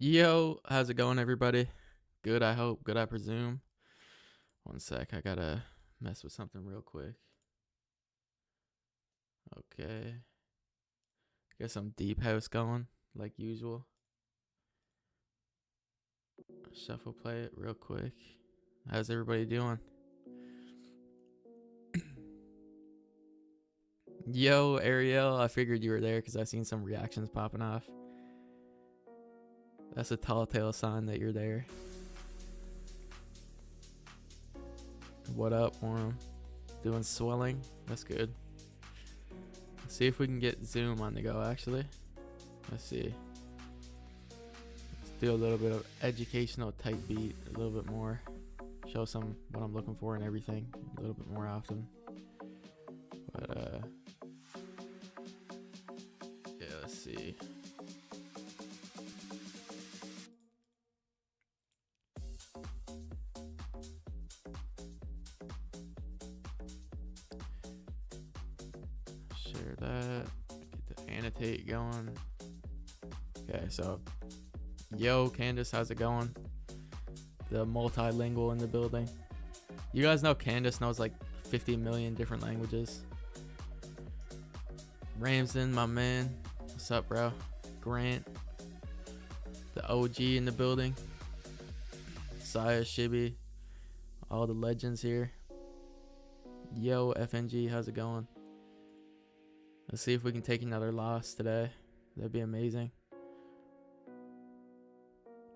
Yo, how's it going, everybody? Good, I hope. Good, I presume. One sec, I gotta mess with something real quick. Okay. Get some deep house going, like usual. Shuffle play it real quick. How's everybody doing? Yo, Ariel, I figured you were there because I seen some reactions popping off. That's a tall tale sign that you're there. What up, Warren? Doing swelling? That's good. Let's see if we can get Zoom on the go, actually. Let's see. Let's do a little bit of educational type beat, a little bit more. Show some what I'm looking for and everything a little bit more often. But yeah, let's see. Share that. Get the annotate going. Okay, so yo, Candace, how's it going? The multilingual in the building. You guys know Candace knows like 50 million different languages. Ramsden, my man. What's up, bro? Grant. The OG in the building. Saya, Shibby. All the legends here. Yo, FNG, how's it going? Let's see if we can take another loss today. That'd be amazing.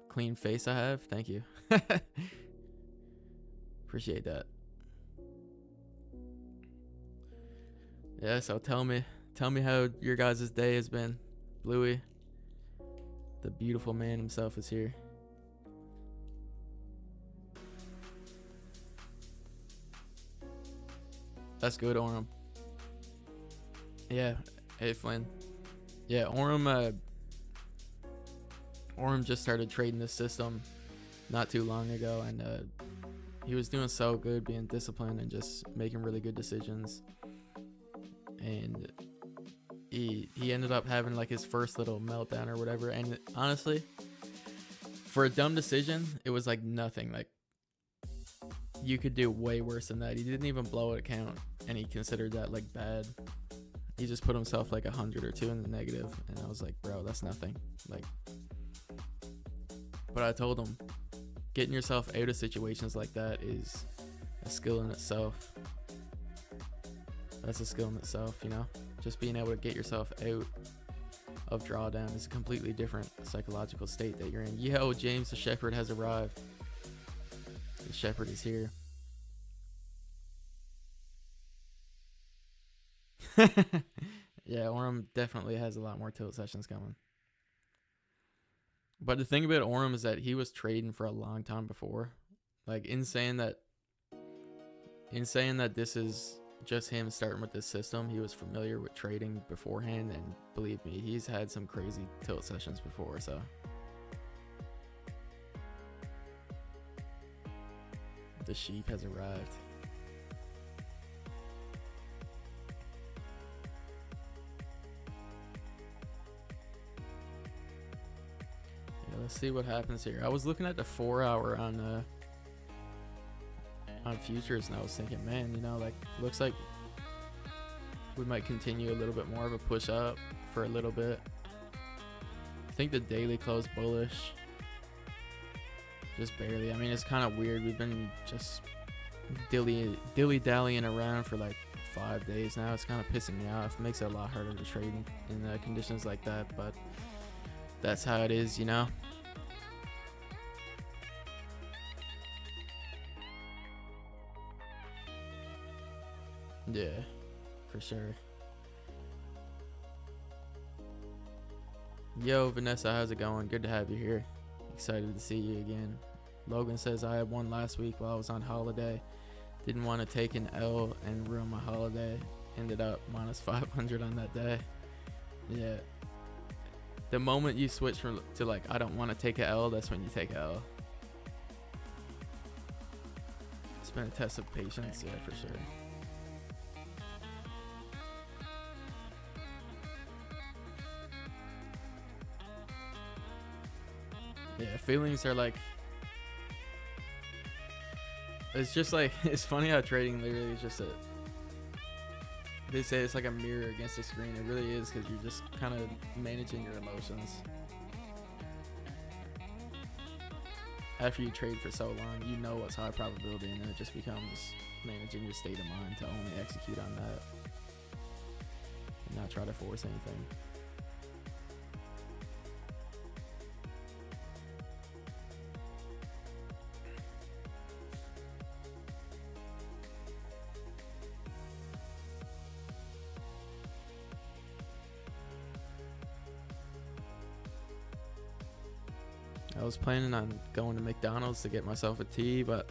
Clean face I have. Thank you. Appreciate that. Yeah, so tell me how your guys' day has been. Bluey, the beautiful man himself, is here. That's good, Orem. Yeah, hey Flynn. Yeah, Orem just started trading this system not too long ago, and he was doing so good, being disciplined and just making really good decisions. And he ended up having like his first little meltdown or whatever. And honestly, for a dumb decision, it was like nothing. Like, you could do way worse than that. He didn't even blow an account, and he considered that like bad. He just put himself like 100 or 2 in the negative, and I was like, bro, that's nothing. Like, but I told him, getting yourself out of situations like that is a skill in itself. That's a skill in itself, you know? Just being able to get yourself out of drawdown is a completely different psychological state that you're in. Yo, James the Shepherd has arrived. The Shepherd is here. Yeah, Orem definitely has a lot more tilt sessions coming. But the thing about Orem is that he was trading for a long time before. Like, in saying that this is just him starting with this system, he was familiar with trading beforehand, and believe me, he's had some crazy tilt sessions before, so. The sheep has arrived. Yeah, let's see what happens here. I was looking at the 4-hour on futures, and I was thinking, man, you know, like, looks like we might continue a little bit more of a push up for a little bit. I think the daily closed bullish, just barely. I mean, it's kind of weird. We've been just dilly-dallying around for like 5 days now. It's kind of pissing me off. It makes it a lot harder to trade in conditions like that, but that's how it is, you know? Yeah, for sure. Yo, Vanessa, how's it going? Good to have you here. Excited to see you again. Logan says, I had one last week while I was on holiday. Didn't want to take an L and ruin my holiday. Ended up minus 500 on that day. Yeah. The moment you switch to like, I don't want to take an L, that's when you take an L. It's been a test of patience, yeah, for sure. Yeah, feelings are like, it's just like, it's funny how trading literally is just a, they say it's like a mirror against a screen. It really is, because you're just kind of managing your emotions. After you trade for so long, you know what's high probability, and then it just becomes managing your state of mind to only execute on that and not try to force anything. I was planning on going to McDonald's to get myself a tea, but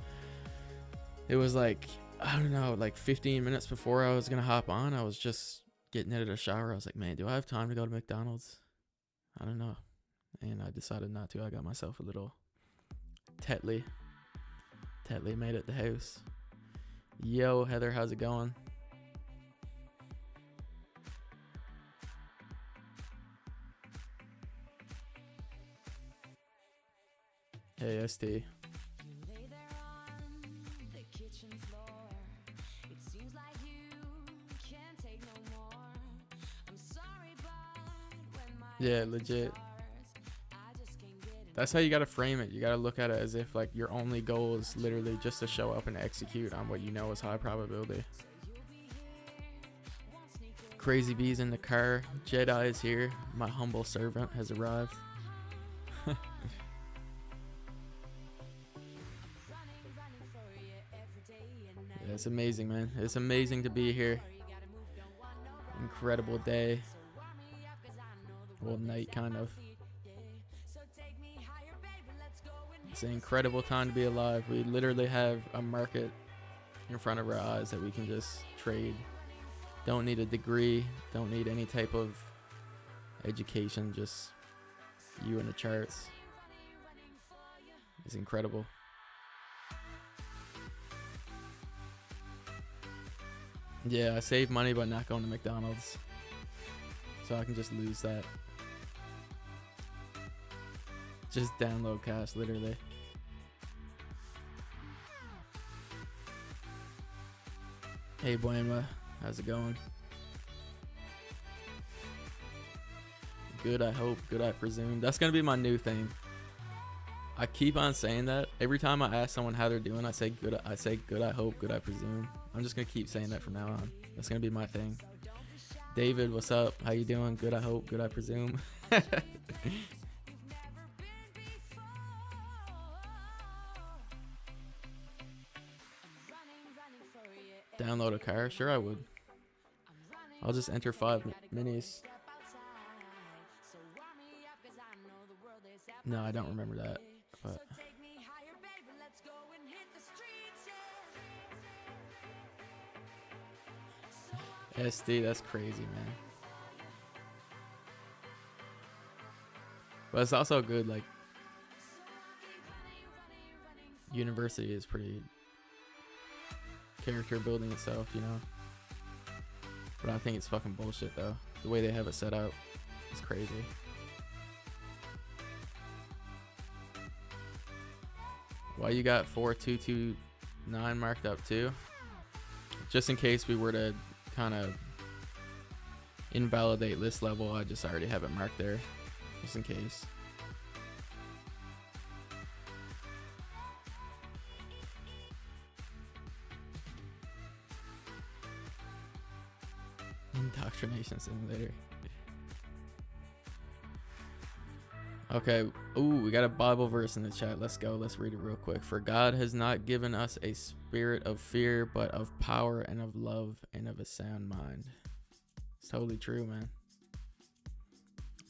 it was like, I don't know, like 15 minutes before I was going to hop on, I was just getting out of the shower. I was like, man, do I have time to go to McDonald's? I don't know. And I decided not to. I got myself a little Tetley. Tetley made it at the house. Yo, Heather, how's it going? Hey, ST. Yeah, legit. That's how you gotta frame it. You gotta look at it as if like your only goal is literally just to show up and execute on what you know is high probability. Crazy Bees in the car. Jedi is here. My humble servant has arrived. Yeah, it's amazing, man. It's amazing to be here. Incredible day. Well, night, kind of. It's an incredible time to be alive. We literally have a market in front of our eyes that we can just trade. Don't need a degree. Don't need any type of education. Just you and the charts. It's incredible. Yeah, I save money by not going to McDonald's, so I can just lose that. Just download cash, literally. Hey, Buenma, how's it going? Good, I hope. Good, I presume. That's gonna be my new thing. I keep on saying that every time I ask someone how they're doing. I say good. I say good, I hope. Good, I presume. I'm just gonna keep saying that from now on. That's gonna be my thing. David, what's up? How you doing? Good, I hope. Good, I presume. Download a car? Sure, I would. I'll just enter 5 minis. No, I don't remember that. But SD, that's crazy, man. But it's also good, like, university is pretty character building itself, you know. But I think it's fucking bullshit, though. The way they have it set up is crazy. Why you got 4229 marked up too? Just in case we were to kind of invalidate this level, I just already have it marked there, just in case. Indoctrination simulator. Okay. Ooh, we got a Bible verse in the chat. Let's go. Let's read it real quick. For God has not given us a spirit of fear, but of power and of love and of a sound mind. It's totally true, man.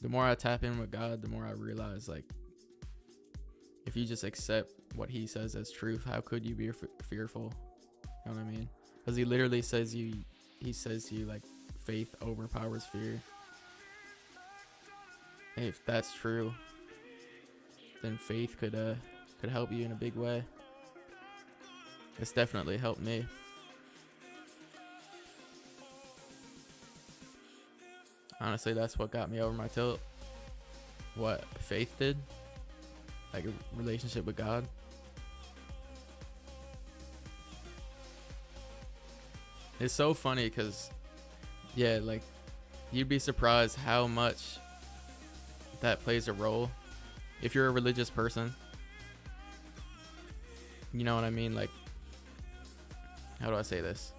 The more I tap in with God, the more I realize, like, if you just accept what he says as truth, how could you be fearful? You know what I mean? Because he literally says he says to you, like, faith overpowers fear. And if that's true, then faith could help you in a big way. It's definitely helped me. Honestly, that's what got me over my tilt. What faith did? like a relationship with God. It's so funny because, yeah, like, you'd be surprised how much that plays a role if you're a religious person. You know what I mean? Like, how do I say this?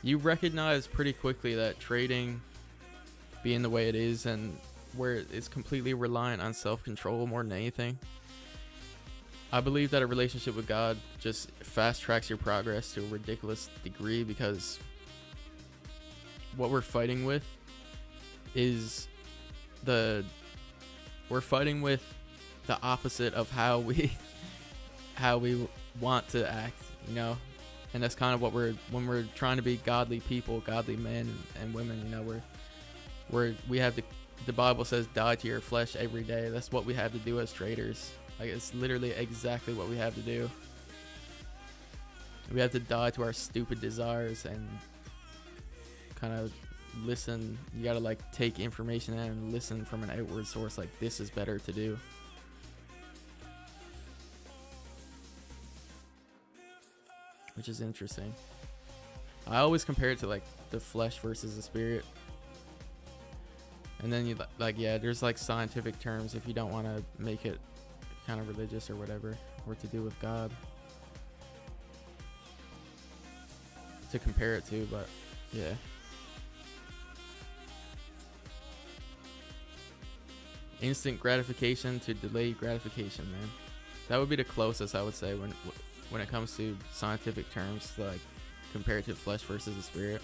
You recognize pretty quickly that trading being the way it is, and where it's completely reliant on self-control more than anything, I believe that a relationship with God just fast tracks your progress to a ridiculous degree, because what we're fighting with is we're fighting with the opposite of how we want to act, you know. And that's kind of what when we're trying to be godly people, godly men and women, you know, we have the Bible says die to your flesh every day. That's what we have to do as traders. Like, it's literally exactly what we have to do. We have to die to our stupid desires and kind of listen. You gotta like take information in and listen from an outward source, like, this is better to do. Which is interesting. I always compare it to like the flesh versus the spirit. And then you like, yeah, there's like scientific terms if you don't want to make it kind of religious or whatever, or to do with God, to compare it to. But yeah, instant gratification to delayed gratification, man. That would be the closest I would say when it comes to scientific terms, like compared to flesh versus the spirit.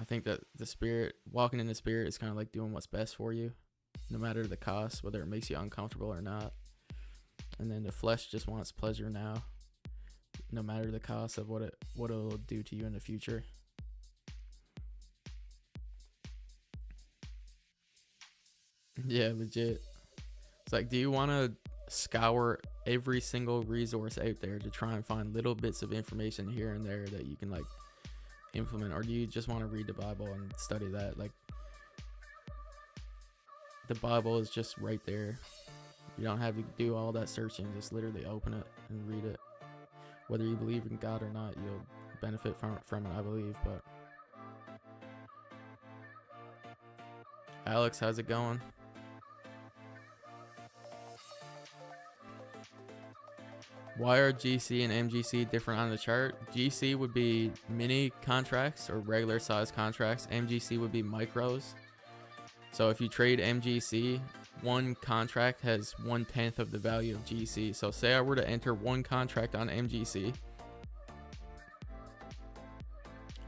I think that the spirit, walking in the spirit, is kind of like doing what's best for you, no matter the cost, whether it makes you uncomfortable or not. And then the flesh just wants pleasure now, no matter the cost of what it'll do to you in the future. Yeah, legit. It's like, do you want to scour every single resource out there to try and find little bits of information here and there that you can like implement, or do you just want to read the Bible and study that? Like, the Bible is just right there. You don't have to do all that searching. Just literally open it and read it. Whether you believe in God or not, you'll benefit from it, I believe. But Alex, how's it going? Why are GC and MGC different on the chart? GC would be mini contracts or regular size contracts. MGC would be micros. So if you trade MGC, one contract has 1/10 of the value of GC. So say I were to enter one contract on MGC,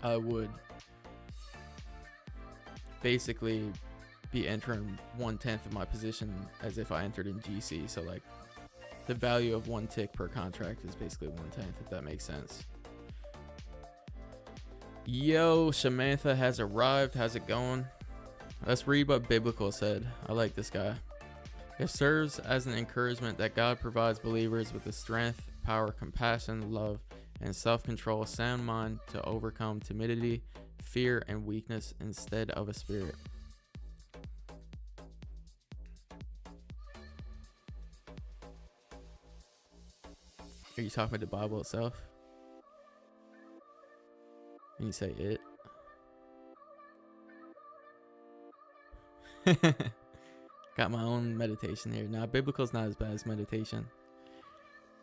I would basically be entering 1/10 of my position as if I entered in GC. So like, the value of one tick per contract is basically 1/10, if that makes sense. Yo, Samantha has arrived. How's it going? Let's read what Biblical said. I like this guy. It serves as an encouragement that God provides believers with the strength, power, compassion, love, and self-control, sound mind to overcome timidity, fear, and weakness instead of a spirit. Are you talking about the Bible itself? And you say it? Got my own meditation here. Now, Biblical's not as bad as meditation.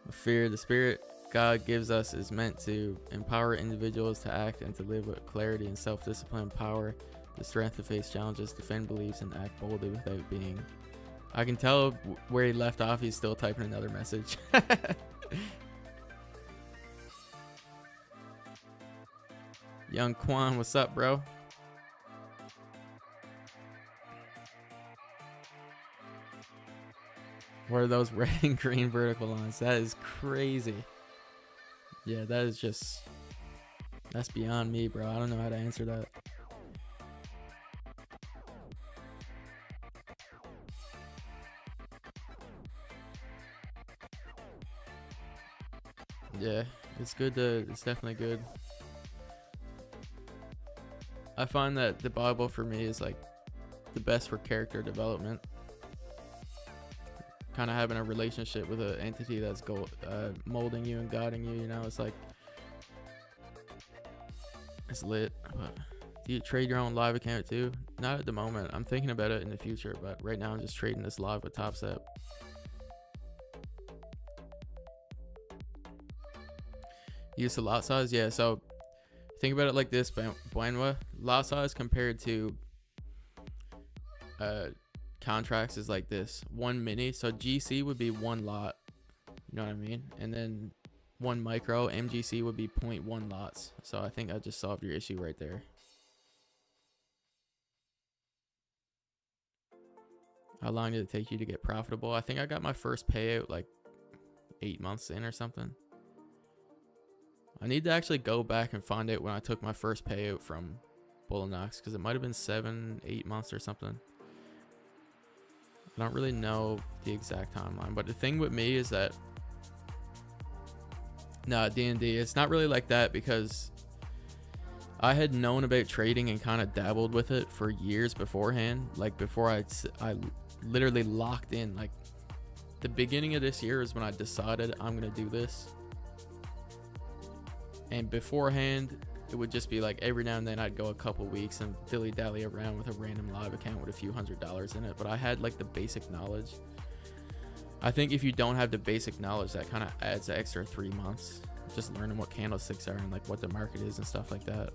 Fear, the spirit God gives us, is meant to empower individuals to act and to live with clarity and self-discipline, power, the strength to face challenges, defend beliefs, and act boldly without being. I can tell where he left off. He's still typing another message. Young Quan, what's up, bro? What are those red and green vertical lines? That is crazy. Yeah, that is just... that's beyond me, bro. I don't know how to answer that. Yeah, it's definitely good. I find that the Bible for me is like the best for character development. kind of having a relationship with an entity that's molding you and guiding you. You know, it's like, it's lit. But do you trade your own live account too? Not at the moment. I'm thinking about it in the future, but right now I'm just trading this live with TopStep. Use the lot size, yeah. So think about it like this, Buenwa. Lot size compared to contracts is like this: 1 mini. So GC would be 1 lot, you know what I mean? And then 1 micro, MGC would be 0.1 lots. So I think I just solved your issue right there. How long did it take you to get profitable? I think I got my first payout like 8 months in or something. I need to actually go back and find out when I took my first payout from Bullinox, because it might have been 7-8 months or something. I don't really know the exact timeline, but the thing with me is that D&D, it's not really like that, because I had known about trading and kind of dabbled with it for years beforehand. Like before I literally locked in, like the beginning of this year is when I decided I'm gonna do this. And beforehand, it would just be like every now and then I'd go a couple weeks and dilly-dally around with a random live account with a few $100s in it. But I had like the basic knowledge. I think if you don't have the basic knowledge, that kind of adds an extra 3 months. Just learning what candlesticks are and like what the market is and stuff like that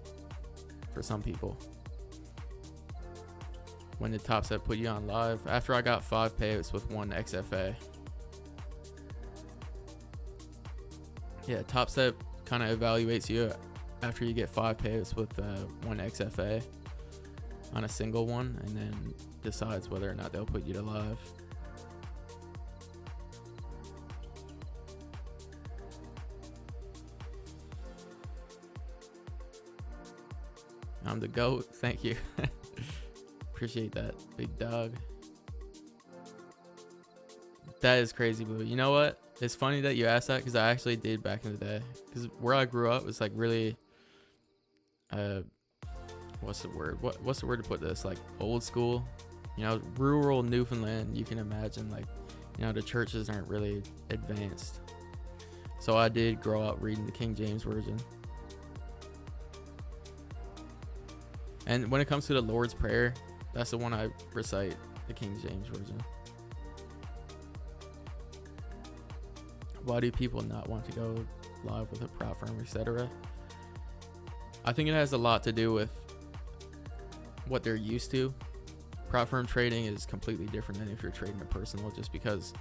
for some people. When the TopStep put you on live, after I got 5 payouts with 1 XFA. Yeah, TopStep kind of evaluates you after you get 5 payouts with 1 XFA on a single one, and then decides whether or not they'll put you to live. I'm the GOAT. Thank you. Appreciate that, big dog. That is crazy, Blue. You know what? It's funny that you asked that, because I actually did back in the day. Because where I grew up was like really, what's the word? What's the word to put this? Like old school, you know, rural Newfoundland. You can imagine, like, you know, the churches aren't really advanced. So I did grow up reading the King James Version. And when it comes to the Lord's Prayer, that's the one I recite, the King James Version. Why do people not want to go live with a prop firm, etc.? I think it has a lot to do with what they're used to. Prop firm trading is completely different than if you're trading a personal, just because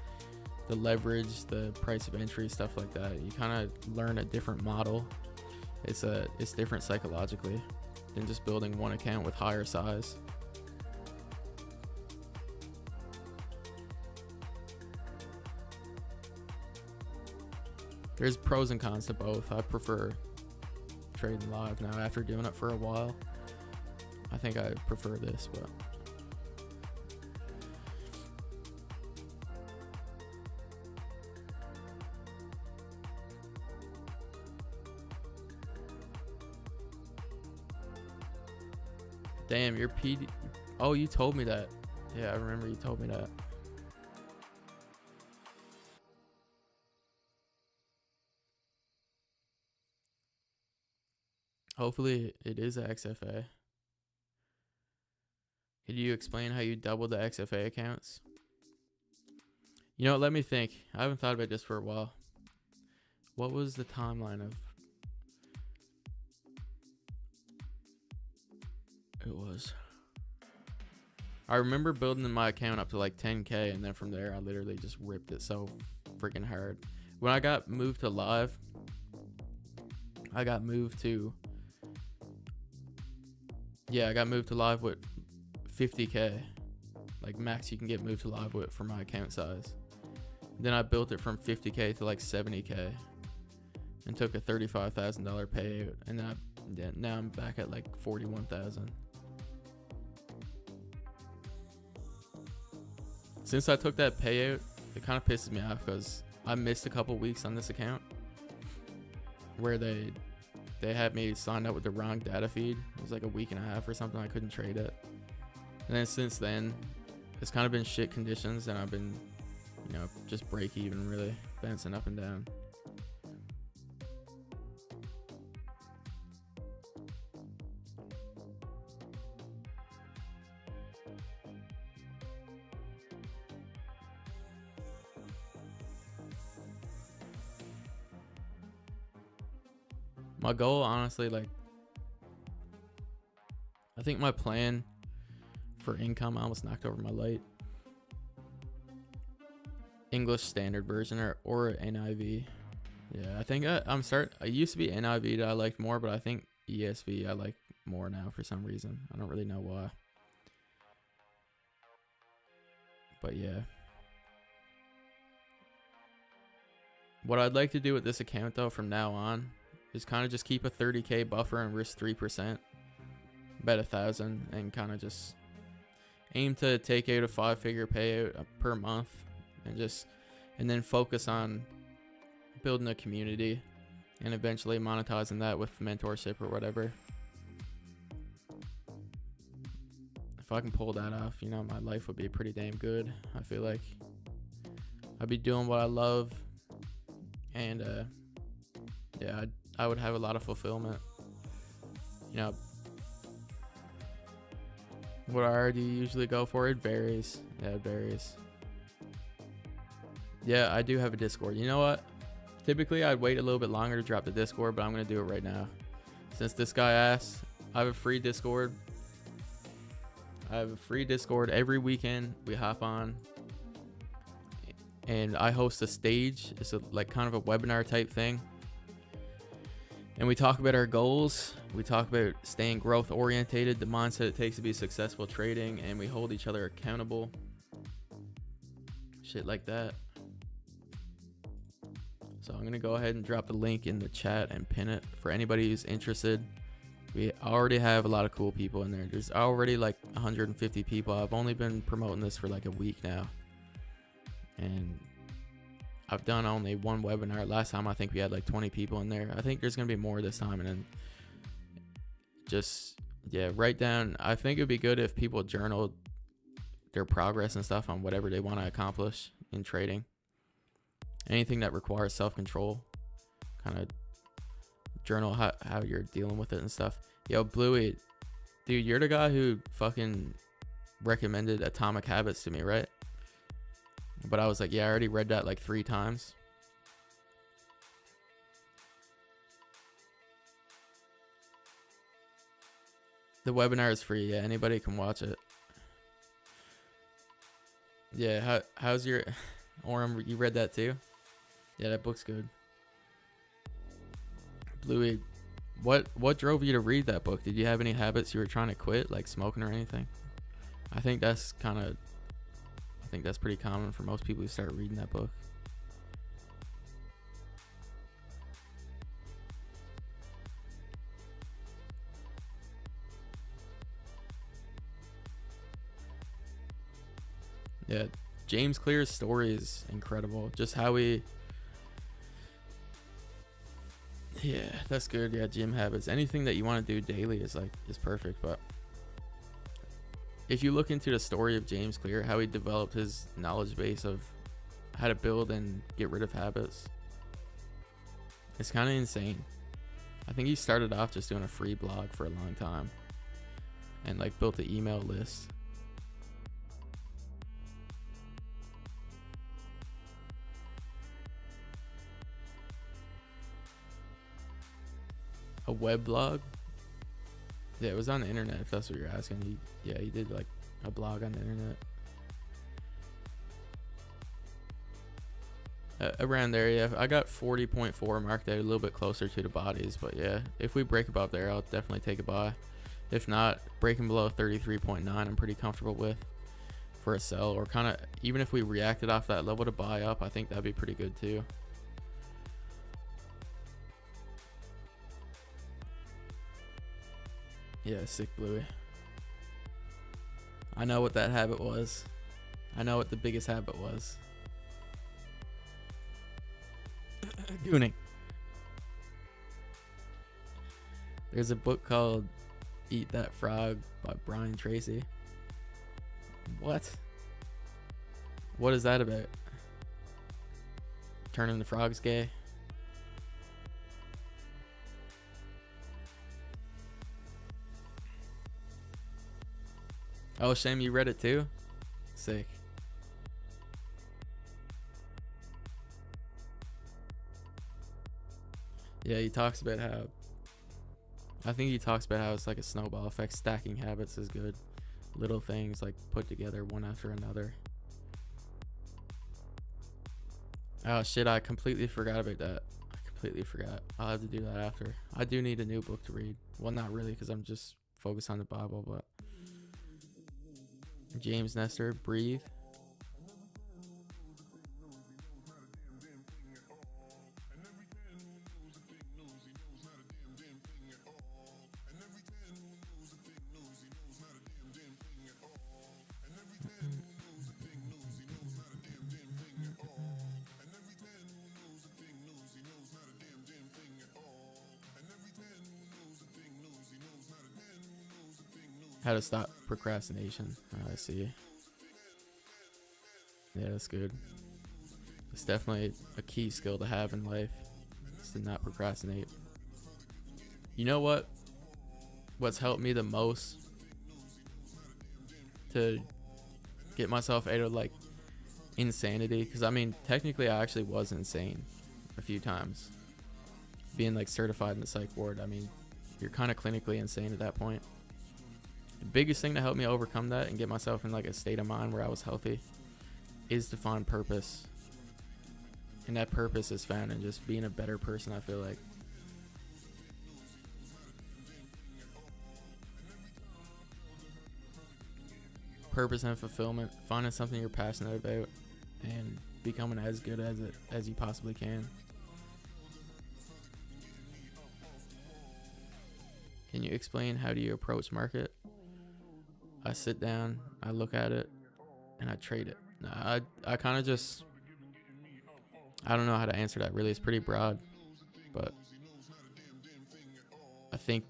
the leverage, the price of entry, stuff like that, you kind of learn a different model. It's different psychologically than just building one account with higher size. There's pros and cons to both. I prefer trading live now after doing it for a while. I think I prefer this, but damn, your PD. Oh, you told me that. Yeah, I remember you told me that. Hopefully it is a XFA. Could you explain how you doubled the XFA accounts? You know what, let me think. I haven't thought about this for a while. What was the timeline of? It was, I remember building my account up to like 10K, and then from there I literally just ripped it so freaking hard. When I got moved to live, I got moved to live with 50K, like max you can get moved to live with for my account size. Then I built it from 50K to like 70K and took a $35,000 payout, and then now I'm back at like 41,000. Since I took that payout, it kind of pisses me off because I missed a couple weeks on this account where they had me signed up with the wrong data feed. It was like a week and a half or something. I couldn't trade it. And then since then, it's kind of been shit conditions, and I've been, just break even, really bouncing up and down. My goal, honestly, like, I think my plan for income, I almost knocked over my light. English Standard Version or NIV. Yeah, I think I used to be NIV that I liked more, but I think ESV I like more now for some reason. I don't really know why. But yeah. What I'd like to do with this account though from now on is kind of just keep a 30K buffer and risk 3%. Bet 1,000 and kind of just aim to take out a 5-figure payout per month and then focus on building a community and eventually monetizing that with mentorship or whatever. If I can pull that off, my life would be pretty damn good. I feel like I'd be doing what I love, and yeah, I would have a lot of fulfillment. What I already usually go for, it varies. Yeah, it varies. Yeah, I do have a Discord. You know what? Typically, I'd wait a little bit longer to drop the Discord, but I'm going to do it right now. Since this guy asked, I have a free Discord. Every weekend. We hop on. And I host a stage. It's kind of a webinar type thing. And we talk about our goals. We talk about staying growth orientated, the mindset it takes to be successful trading, and we hold each other accountable. Shit like that. So I'm going to go ahead and drop the link in the chat and pin it for anybody who's interested. We already have a lot of cool people in there. There's already like 150 people. I've only been promoting this for like a week now. And I've done only one webinar. Last time I think we had like 20 people in there. I think there's going to be more this time. And then write down. I think it'd be good if people journaled their progress and stuff on whatever they want to accomplish in trading. Anything that requires self-control, kind of journal how you're dealing with it and stuff. Yo, Bluey, dude, you're the guy who fucking recommended Atomic Habits to me, right? But I was like, yeah, I already read that like 3 times. The webinar is free. Yeah, anybody can watch it. Yeah, how's your... Orem, you read that too? Yeah, that book's good. Bluey, what drove you to read that book? Did you have any habits you were trying to quit, like smoking or anything? I think that's pretty common for most people who start reading that book. Yeah, James Clear's story is incredible. Just how he... Yeah, that's good. Yeah, gym habits. Anything that you want to do daily is perfect. But if you look into the story of James Clear, how he developed his knowledge base of how to build and get rid of habits, it's kind of insane. I think he started off just doing a free blog for a long time and like built an email list. A web blog? Yeah, it was on the internet, if that's what you're asking. He did like a blog on the internet. Around there, yeah. I got 40.4 marked out, a little bit closer to the bodies, but yeah, if we break above there, I'll definitely take a buy. If not, breaking below 33.9, I'm pretty comfortable with for a sell, or kind of even if we reacted off that level to buy up, I think that'd be pretty good too. Yeah, sick Bluey. I know what that habit was. I know what the biggest habit was. Gooning. There's a book called Eat That Frog by Brian Tracy. What? What is that about? Turning the frogs gay. Oh, Shame, you read it too? Sick. Yeah, he talks about how, I think he talks about how it's like a snowball effect. Stacking habits is good. Little things like put together one after another. Oh shit, I completely forgot about that. I completely forgot. I'll have to do that after. I do need a new book to read. Well, not really, because I'm just focused on the Bible, but James Nestor, Breathe. How to stop procrastination. I see. Yeah, that's good. It's definitely a key skill to have in life, is to not procrastinate. You know what? What's helped me the most to get myself out of like insanity? Because I mean, technically, I actually was insane a few times. Being like certified in the psych ward, I mean, you're kind of clinically insane at that point. The biggest thing to help me overcome that and get myself in like a state of mind where I was healthy is to find purpose. And that purpose is found in just being a better person, I feel like. Purpose and fulfillment, finding something you're passionate about and becoming as good as it as you possibly can. Can you explain how do you approach market? I sit down, I look at it, and I trade it. I kind of just, I don't know how to answer that really. It's pretty broad, but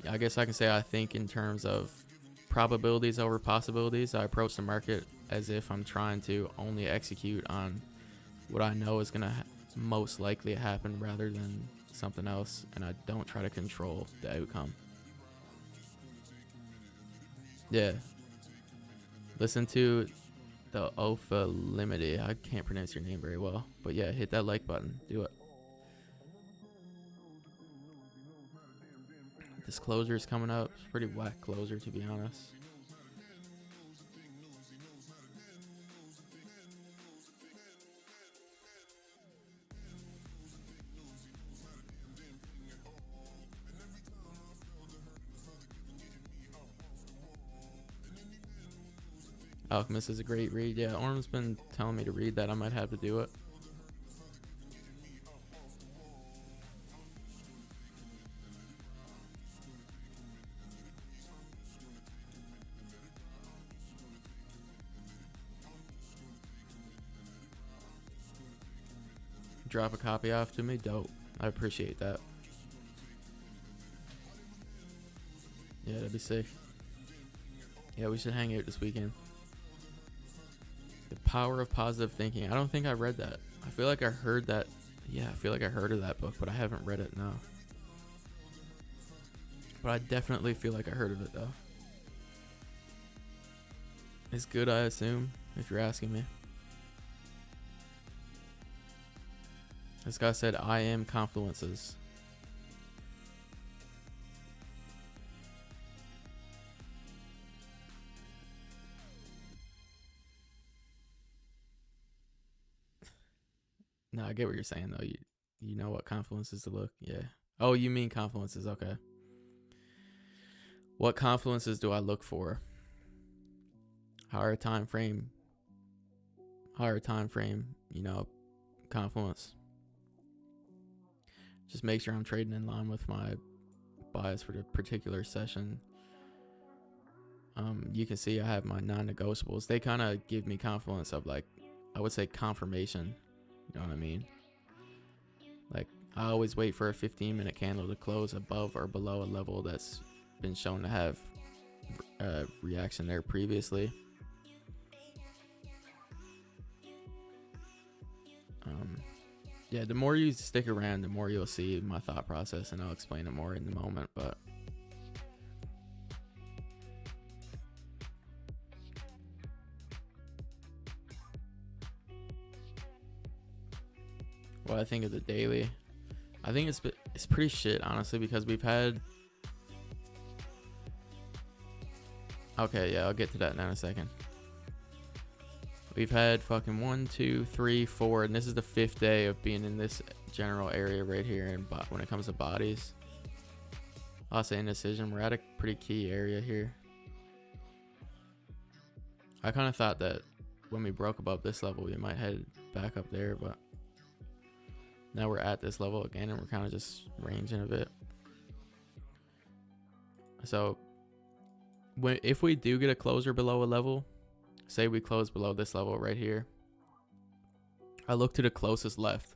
I guess I can say I think in terms of probabilities over possibilities. I approach the market as if I'm trying to only execute on what I know is going to most likely happen rather than something else, and I don't try to control the outcome. Yeah. Listen to the Alpha Limited. I can't pronounce your name very well, but yeah, hit that like button. Do it. This closer is coming up. It's a pretty whack closer, to be honest. Alchemist is a great read. Yeah, Orm's been telling me to read that. I might have to do it. Drop a copy off to me. Dope. I appreciate that. Yeah, that'd be sick. Yeah, we should hang out this weekend. The Power of Positive Thinking. I don't think I read that. I feel like I heard that. Yeah, I feel like I heard of that book, but I haven't read it, no. But I definitely feel like I heard of it, though. It's good, I assume, if you're asking me. This guy said, I am confluences. No, I get what you're saying, though. You know what confluences to look. Yeah. Oh, you mean confluences. Okay. What confluences do I look for? Higher time frame, you know, confluence. Just make sure I'm trading in line with my bias for the particular session. You can see I have my non-negotiables. They kind of give me confluence of, like, I would say confirmation. You know what I mean? Like, I always wait for a 15-minute candle to close above or below a level that's been shown to have reaction there previously. Yeah, the more you stick around, the more you'll see my thought process, and I'll explain it more in the moment. But what I think of the daily, I think it's pretty shit, honestly, because we've had. Okay, yeah, I'll get to that in a second. We've had fucking 1, 2, 3, 4, and this is the 5th day of being in this general area right here. And when it comes to bodies, I'll say indecision, we're at a pretty key area here. I kind of thought that when we broke above this level, we might head back up there, but now we're at this level again, and we're kind of just ranging a bit. So if we do get a closer below a level, say we close below this level right here, I look to the closest left.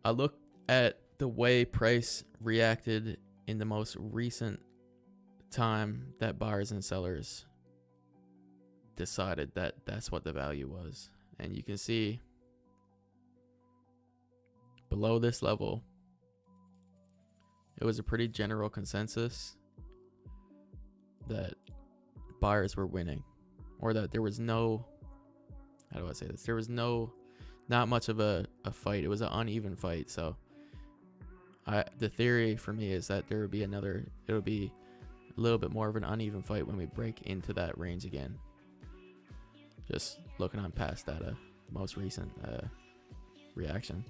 I look at the way price reacted in the most recent time that buyers and sellers decided that that's what the value was. And you can see below this level, it was a pretty general consensus that buyers were winning, or that there was no, how do I say this? There was not much of a fight. It was an uneven fight. So the theory for me is that it'll be a little bit more of an uneven fight when we break into that range again. Just looking on past that most recent reaction.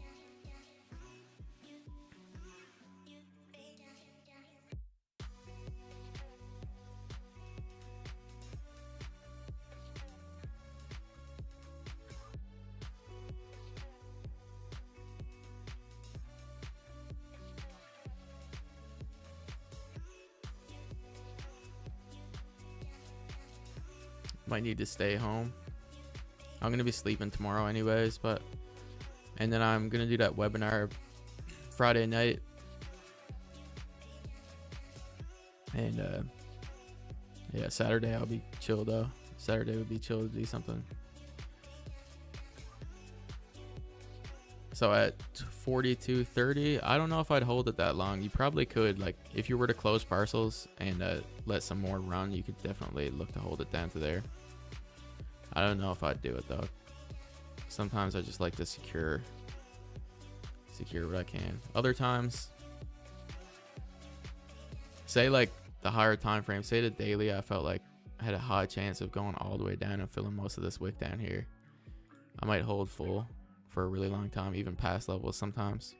Might need to stay home. I'm gonna be sleeping tomorrow anyways, and then I'm gonna do that webinar Friday night, and yeah, Saturday I'll be chill though. Saturday would be chill to do something. So at 42.30, I don't know if I'd hold it that long. You probably could, like, if you were to close parcels and let some more run, you could definitely look to hold it down to there. I don't know if I'd do it though. Sometimes I just like to secure what I can. Other times, say like the higher time frame, say the daily, I felt like I had a high chance of going all the way down and filling most of this wick down here. I might hold full for a really long time, even past levels sometimes.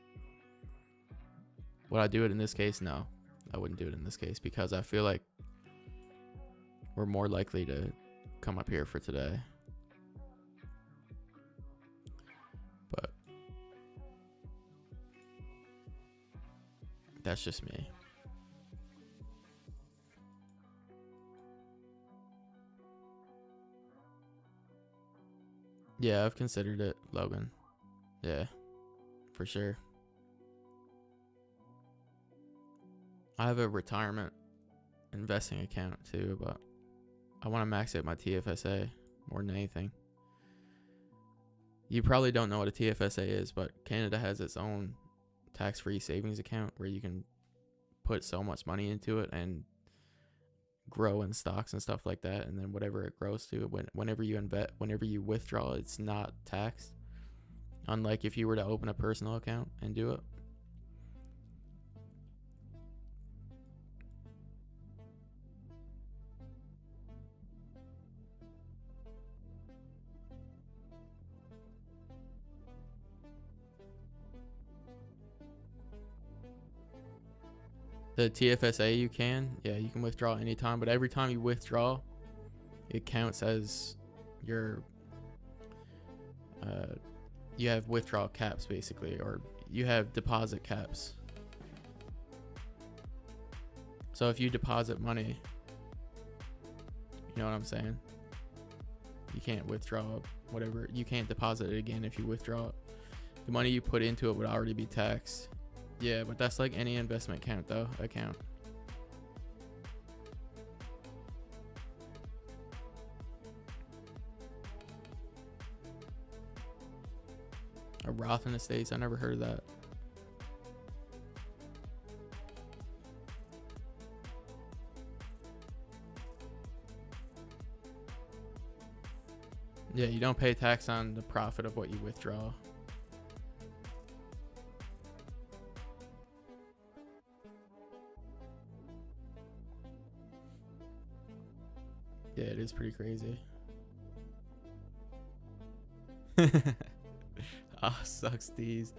Would I do it in this case? No, I wouldn't do it in this case, because I feel like we're more likely to come up here for today. But that's just me. Yeah, I've considered it, Logan. Yeah, for sure. I have a retirement investing account too, but I want to max out my TFSA more than anything. You probably don't know what a TFSA is, but Canada has its own tax-free savings account where you can put so much money into it and grow in stocks and stuff like that, and then whatever it grows to, whenever you withdraw, it's not taxed, unlike if you were to open a personal account and do it. The TFSA, you can withdraw anytime, but every time you withdraw, it counts as your you have withdrawal caps basically, or you have deposit caps. So if you deposit money, you know what I'm saying, you can't withdraw whatever, you can't deposit it again if you withdraw it. The money you put into it would already be taxed. Yeah, but that's like any investment account. A Roth in the States. I never heard of that. Yeah, you don't pay tax on the profit of what you withdraw. Yeah, it is pretty crazy. Ah, sucks these.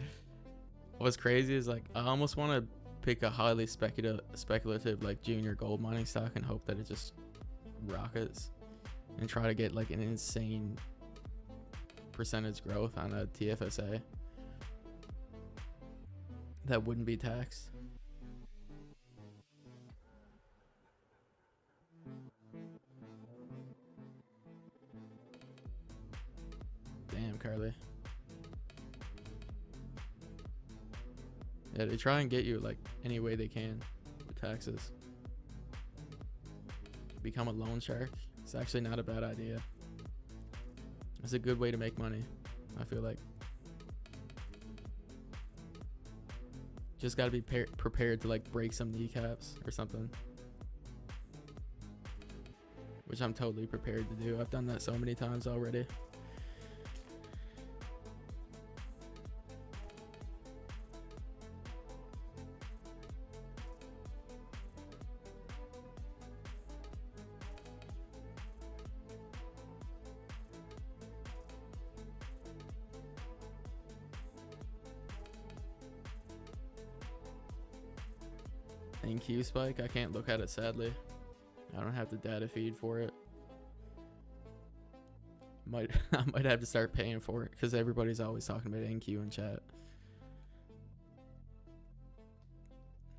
What's crazy is like I almost want to pick a highly speculative like junior gold mining stock and hope that it just rockets, and try to get like an insane percentage growth on a TFSA that wouldn't be taxed. Damn, Carly. Yeah, they try and get you like any way they can with taxes. Become a loan shark. It's actually not a bad idea. It's a good way to make money, I feel like. Just gotta be prepared to like break some kneecaps or something, which I'm totally prepared to do. I've done that so many times already. NQ spike, I can't look at it sadly. I don't have the data feed for it. I might have to start paying for it because everybody's always talking about NQ in chat.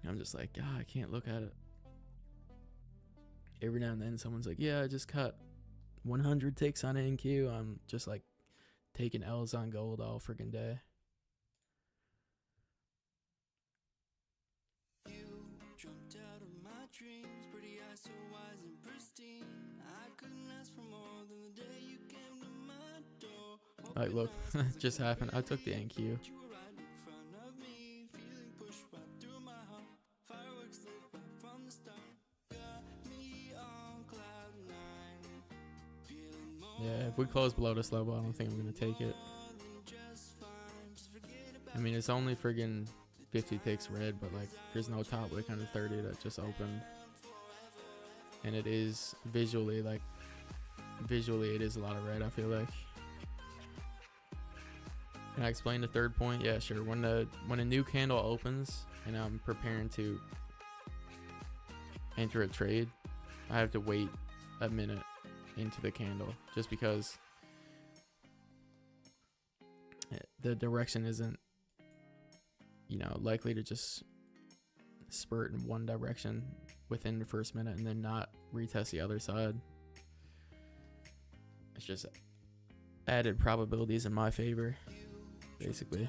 I'm just like, God, I can't look at it. Every now and then someone's like, yeah, I just cut 100 ticks on NQ. I'm just like taking L's on gold all freaking day. Like, look, it just happened. I took the NQ. Yeah, if we close below this level, I don't think I'm going to take it. I mean, it's only friggin' 50 ticks red, but like, there's no top wick on the 30 that just opened. And it is visually, it is a lot of red, I feel like. Can I explain the third point? Yeah, sure. When a new candle opens and I'm preparing to enter a trade, I have to wait a minute into the candle just because the direction isn't, likely to just spurt in one direction within the first minute and then not retest the other side. It's just added probabilities in my favor, basically.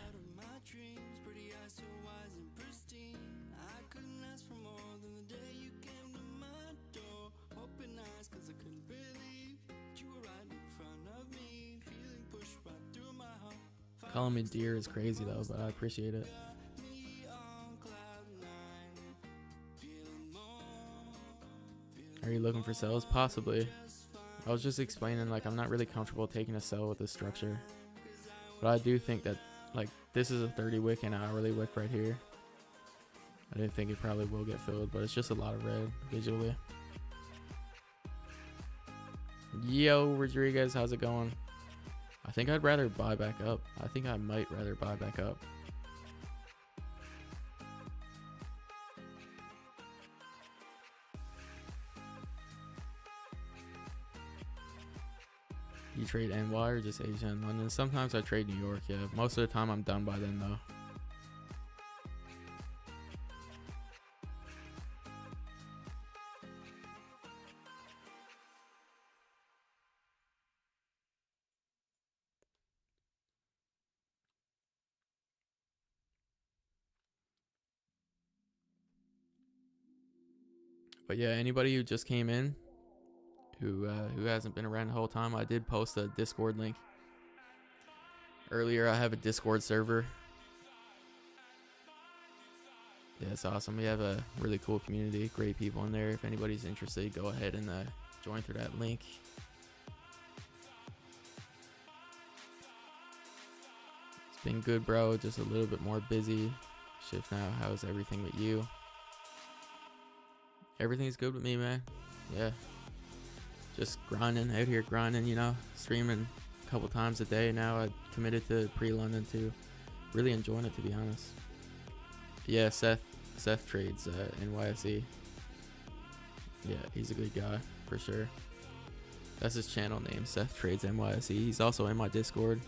Calling me deer is crazy though, but I appreciate it. Are you looking for sells? Possibly. I was just explaining, like, I'm not really comfortable taking a sell with this structure. But I do think that, like, this is a 30 wick and an hourly wick right here. I didn't think it probably will get filled, but it's just a lot of red visually. Yo, Rodriguez, how's it going? I think I'd rather buy back up. I think I might rather buy back up. You trade NY or just Asia and London? Sometimes I trade New York, yeah. Most of the time I'm done by then though. But yeah, anybody who just came in, who hasn't been around the whole time, I did post a Discord link earlier, I have a Discord server. Yeah, it's awesome. We have a really cool community, great people in there. If anybody's interested, go ahead and join through that link. It's been good, bro. Just a little bit more busy. Shift now. How's everything with you? Everything's good with me, man. Yeah. Just grinding out here, grinding, you know, streaming a couple times a day now. I committed to pre-London too. Really enjoying it, to be honest. Yeah, Seth trades NYSE. Yeah, he's a good guy for sure. That's his channel name, Seth Trades NYSE. He's also in my Discord.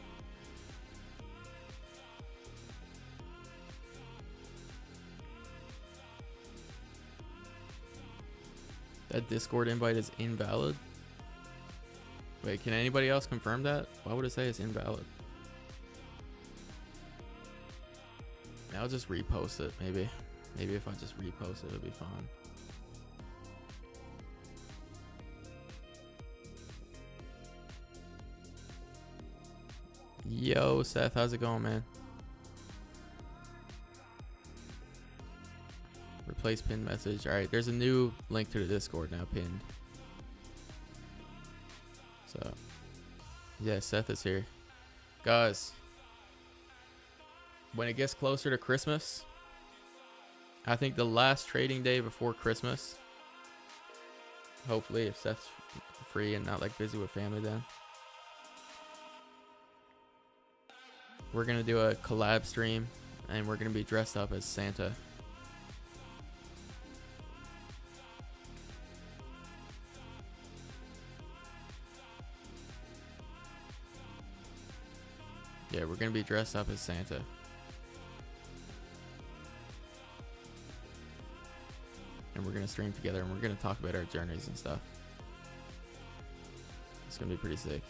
That Discord invite is invalid. Wait, can anybody else confirm that? Why would it say it's invalid? I'll just repost it, maybe. Maybe if I just repost it, it'll be fine. Yo, Seth, how's it going, man? Replace pinned message. All right, there's a new link to the Discord now pinned. So, yeah, Seth is here. Guys, when it gets closer to Christmas, I think the last trading day before Christmas, hopefully if Seth's free and not like busy with family, then we're gonna do a collab stream and we're gonna be dressed up as Santa. Yeah, we're gonna be dressed up as Santa. And we're gonna stream together and we're gonna talk about our journeys and stuff. It's gonna be pretty sick.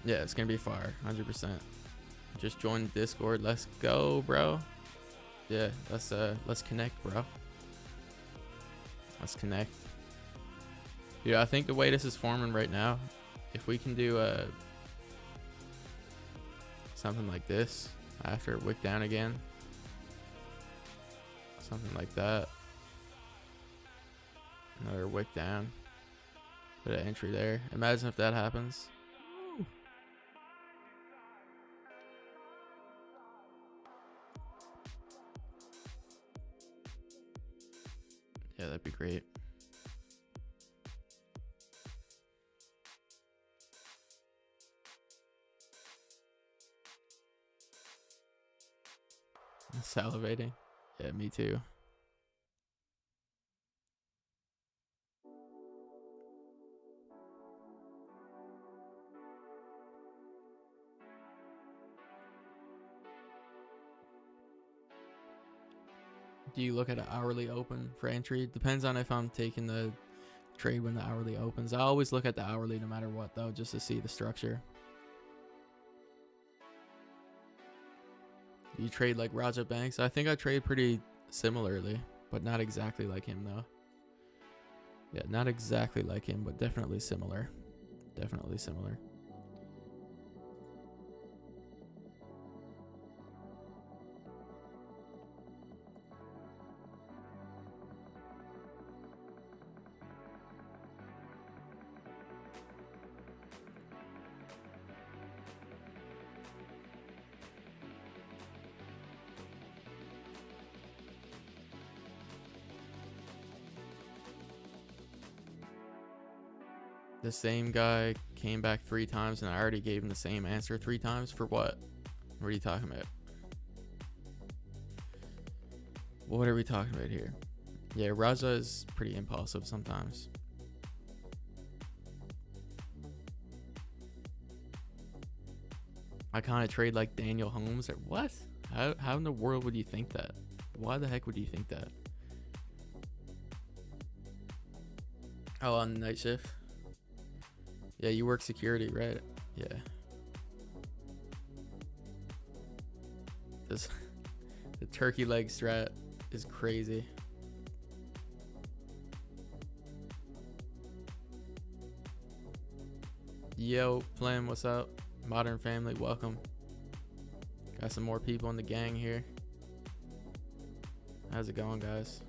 Yeah, it's gonna be fire, 100%. Just join Discord. Let's go, bro. Yeah, let's connect, bro. Let's connect. Dude, I think the way this is forming right now, if we can do something like this after wick down again, something like that, another wick down, put an entry there. Imagine if that happens. Yeah, that'd be great. Salivating. Yeah, me too. Do you look at an hourly open for entry? Depends on if I'm taking the trade when the hourly opens. I always look at the hourly no matter what, though, just to see the structure. You trade like Raja Banks? I think I trade pretty similarly, but not exactly like him, though. Yeah, not exactly like him, but definitely similar. Definitely similar. The same guy came back 3 times and I already gave him the same answer 3 times? For what? What are you talking about? What are we talking about here? Yeah, Raja is pretty impulsive sometimes. I kind of trade like Daniel Holmes or what? How in the world would you think that? Why the heck would you think that? Oh, on the night shift? Yeah, you work security, right? Yeah. This the turkey leg strat is crazy. Yo, Flynn, what's up? Modern Family, welcome. Got some more people in the gang here. How's it going, guys?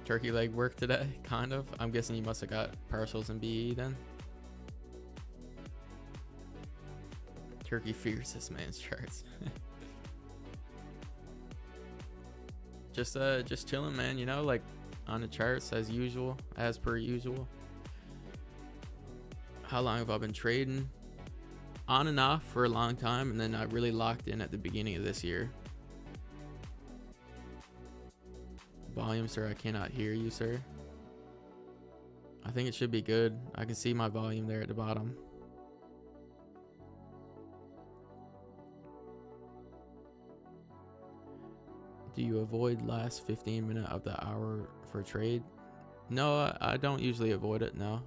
Turkey leg work today, kind of. I'm guessing you must have got partials in BE then. Turkey fears this man's charts. Just chilling, man, you know, like on the charts as usual, as per usual. How long have I been trading? On and off for a long time, and then I really locked in at the beginning of this year. Volume, sir, I cannot hear you, sir. I think it should be good. I can see my volume there at the bottom. Do you avoid last 15 minutes of the hour for trade? No, I don't usually avoid it. No,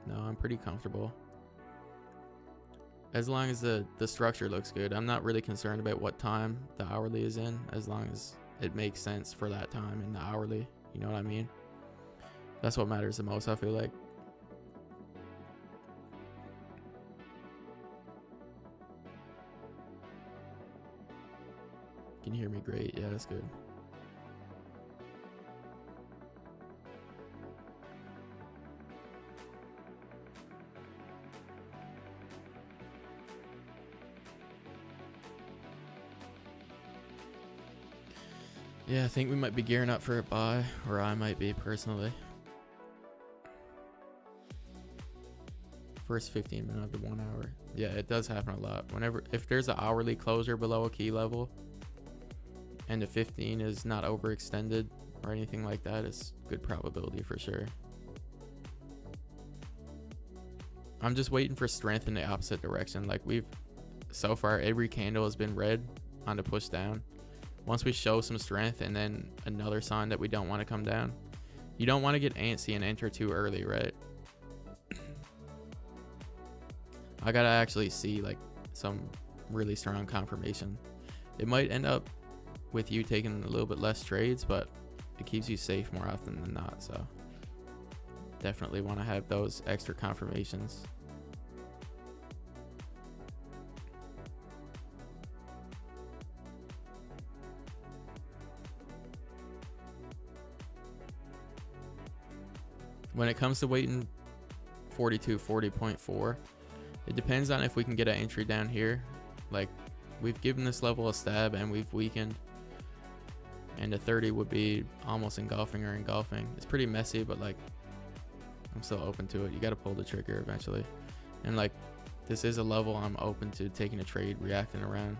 I'm pretty comfortable. As long as the structure looks good. I'm not really concerned about what time the hourly is in, as long as it makes sense for that time in the hourly. You know what I mean? That's what matters the most, I feel like. Can you hear me great? Yeah, that's good. Yeah, I think we might be gearing up for a buy, or I might be personally. First 15 minutes of the 1 hour. Yeah, it does happen a lot. If there's an hourly closure below a key level, and the 15 is not overextended or anything like that, it's good probability for sure. I'm just waiting for strength in the opposite direction. Like so far, every candle has been red on the push down. Once we show some strength and then another sign that we don't want to come down, you don't want to get antsy and enter too early, right? I gotta actually see like some really strong confirmation. It might end up with you taking a little bit less trades, but it keeps you safe more often than not. So definitely want to have those extra confirmations. When it comes to waiting 4240.4, it depends on if we can get an entry down here. Like, we've given this level a stab and we've weakened, and a 30 would be almost engulfing or engulfing. It's pretty messy, but like, I'm still open to it. You got to pull the trigger eventually, and like, this is a level I'm open to taking a trade, reacting around.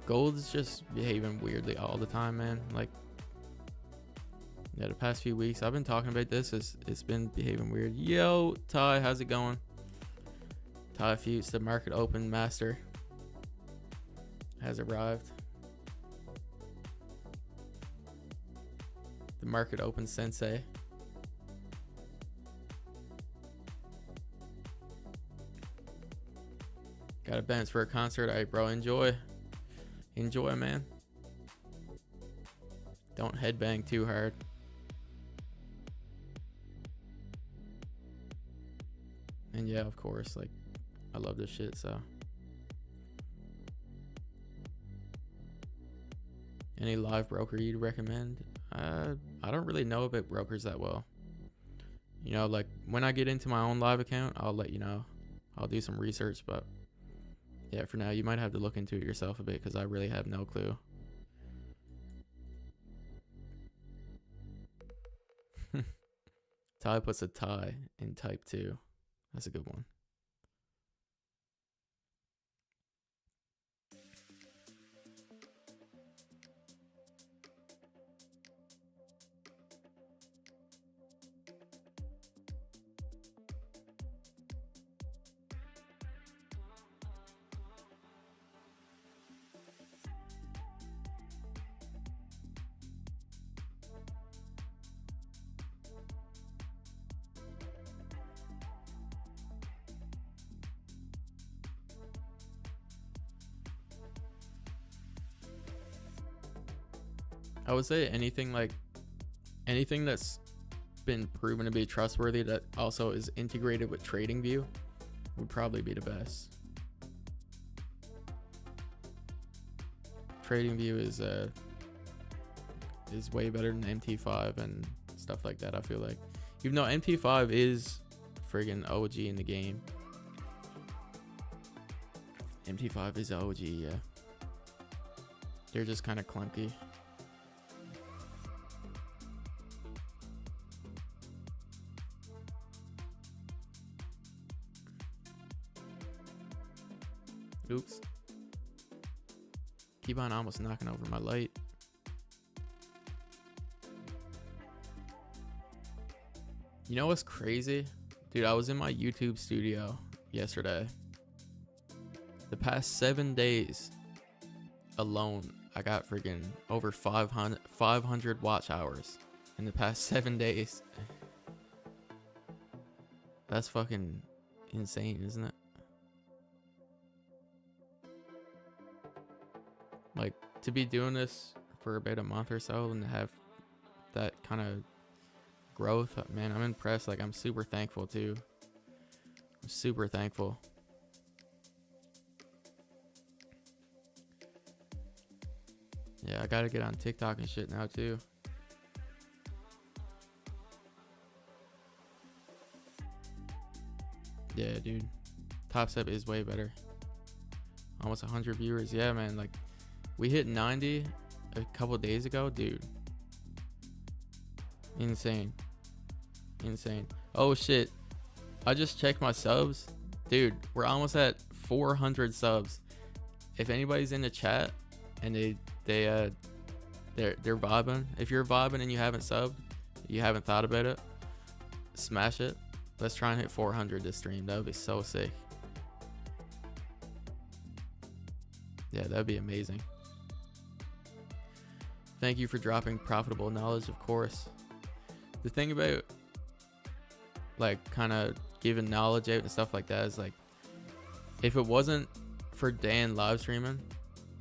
Gold is just behaving weirdly all the time, man. Like, yeah, the past few weeks I've been talking about this. It's been behaving weird. Yo, Ty, how's it going? Ty Fuchs, the market open master, has arrived. The market open sensei. Got a bounce for a concert. All right, bro, enjoy, man. Don't headbang too hard. And yeah, of course, like, I love this shit, so. Any live broker you'd recommend? I don't really know about brokers that well. You know, like, when I get into my own live account, I'll let you know. I'll do some research, but yeah, for now, you might have to look into it yourself a bit, because I really have no clue. Ty puts a tie in type 2. That's a good one. I would say anything that's been proven to be trustworthy that also is integrated with TradingView would probably be the best. TradingView is way better than MT5 and stuff like that. I feel like, even though MT5 is friggin' OG in the game, MT5 is OG, yeah. They're just kind of clunky. Oops. Keep on almost knocking over my light. You know what's crazy? Dude, I was in my YouTube studio yesterday. The past 7 days alone, I got freaking over 500 watch hours in the past 7 days. That's fucking insane, isn't it? Like, to be doing this for about a month or so and to have that kind of growth, man, I'm impressed. Like, I'm super thankful too. I'm super thankful. Yeah, I gotta get on TikTok and shit now too. Yeah, dude. Top Step is way better. Almost 100 viewers. Yeah, man. Like, we hit 90 a couple days ago, dude. Insane. Insane. Oh shit, I just checked my subs, dude. We're almost at 400 subs. If anybody's in the chat and they're vibing, if you're vibing and you haven't subbed, you haven't thought about it, smash it. Let's try and hit 400 this stream. That would be so sick. Yeah, that would be amazing. Thank you for dropping profitable knowledge, of course. The thing about, like, kind of giving knowledge out and stuff like that is, like, if it wasn't for Dan live streaming,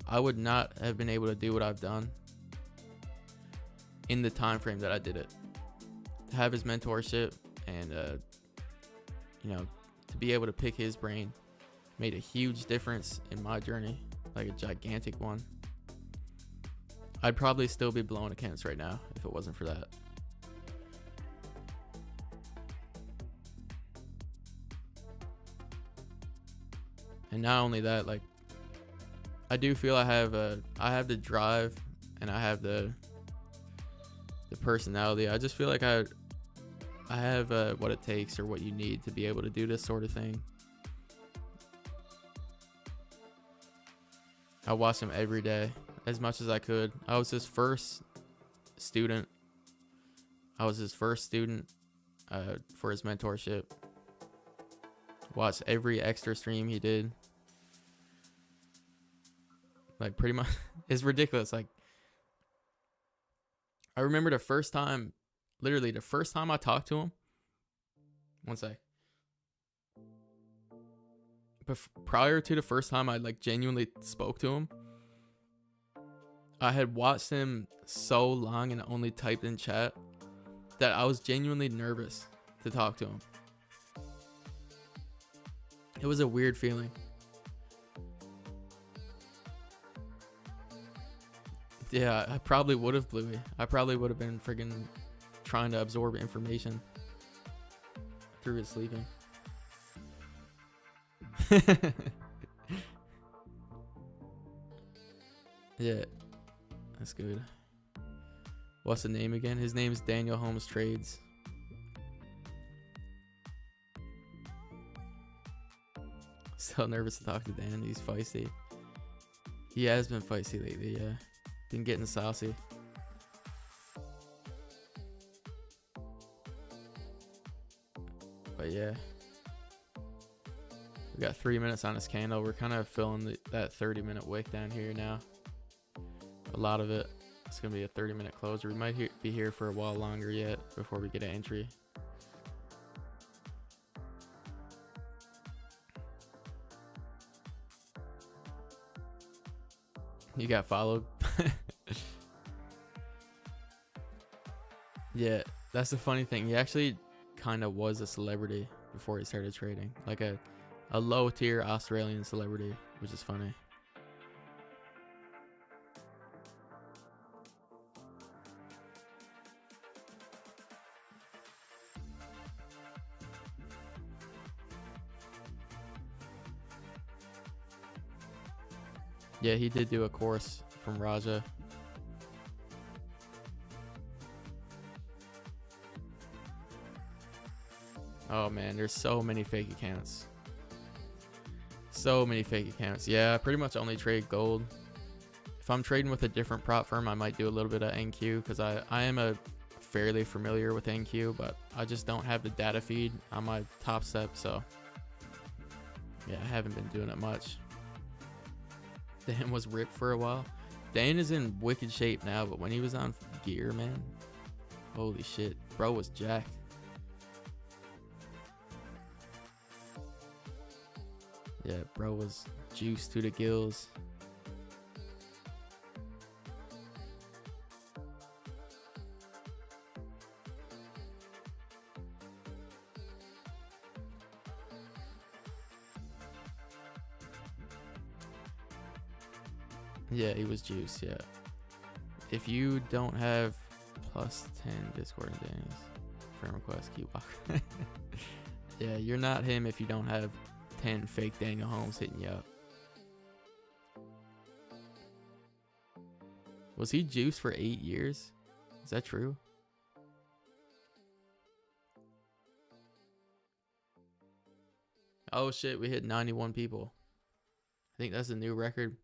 I would not have been able to do what I've done in the time frame that I did it. To have his mentorship and you know, to be able to pick his brain made a huge difference in my journey, like a gigantic one. I'd probably still be blowing accounts right now if it wasn't for that. And not only that, like, I do feel I have the drive and I have the personality. I just feel like I have what it takes or what you need to be able to do this sort of thing. I watch him every day as much as I could. I was his first student. For his mentorship. Watched every extra stream he did. Like, pretty much, it's ridiculous. Like, I remember the first time I talked to him. One sec. But prior to the first time I, like, genuinely spoke to him, I had watched him so long and only typed in chat that I was genuinely nervous to talk to him. It was a weird feeling. Yeah, I probably would have, Bluey. I probably would have been friggin' trying to absorb information through his sleeping. Yeah, that's good. What's the name again? His name's Daniel Holmes Trades. So nervous to talk to Dan. He's feisty. He has been feisty lately, yeah. Been getting saucy. But yeah. We got 3 minutes on this candle. We're kind of filling that 30-minute wick down here now. A lot of it. It's going to be a 30-minute closer. We might be here for a while longer yet before we get an entry. You got followed. Yeah, that's the funny thing. He actually kind of was a celebrity before he started trading, like a low tier Australian celebrity, which is funny. Yeah, he did do a course from Raja. Oh man, there's so many fake accounts. So many fake accounts. Yeah, I pretty much only trade gold. If I'm trading with a different prop firm, I might do a little bit of NQ because I am a fairly familiar with NQ, but I just don't have the data feed on my Top Step, so yeah, I haven't been doing it much. Dan was ripped for a while. Dan is in wicked shape now, but when he was on gear, man, holy shit, bro was jacked. Yeah, bro was juiced to the gills. Yeah, he was juiced, yeah. If you don't have plus 10 Discord and Danny's friend request, keep walking. Yeah, you're not him if you don't have 10 fake Daniel Holmes hitting you up. Was he juiced for 8 years? Is that true? Oh shit, we hit 91 people. I think that's a new record.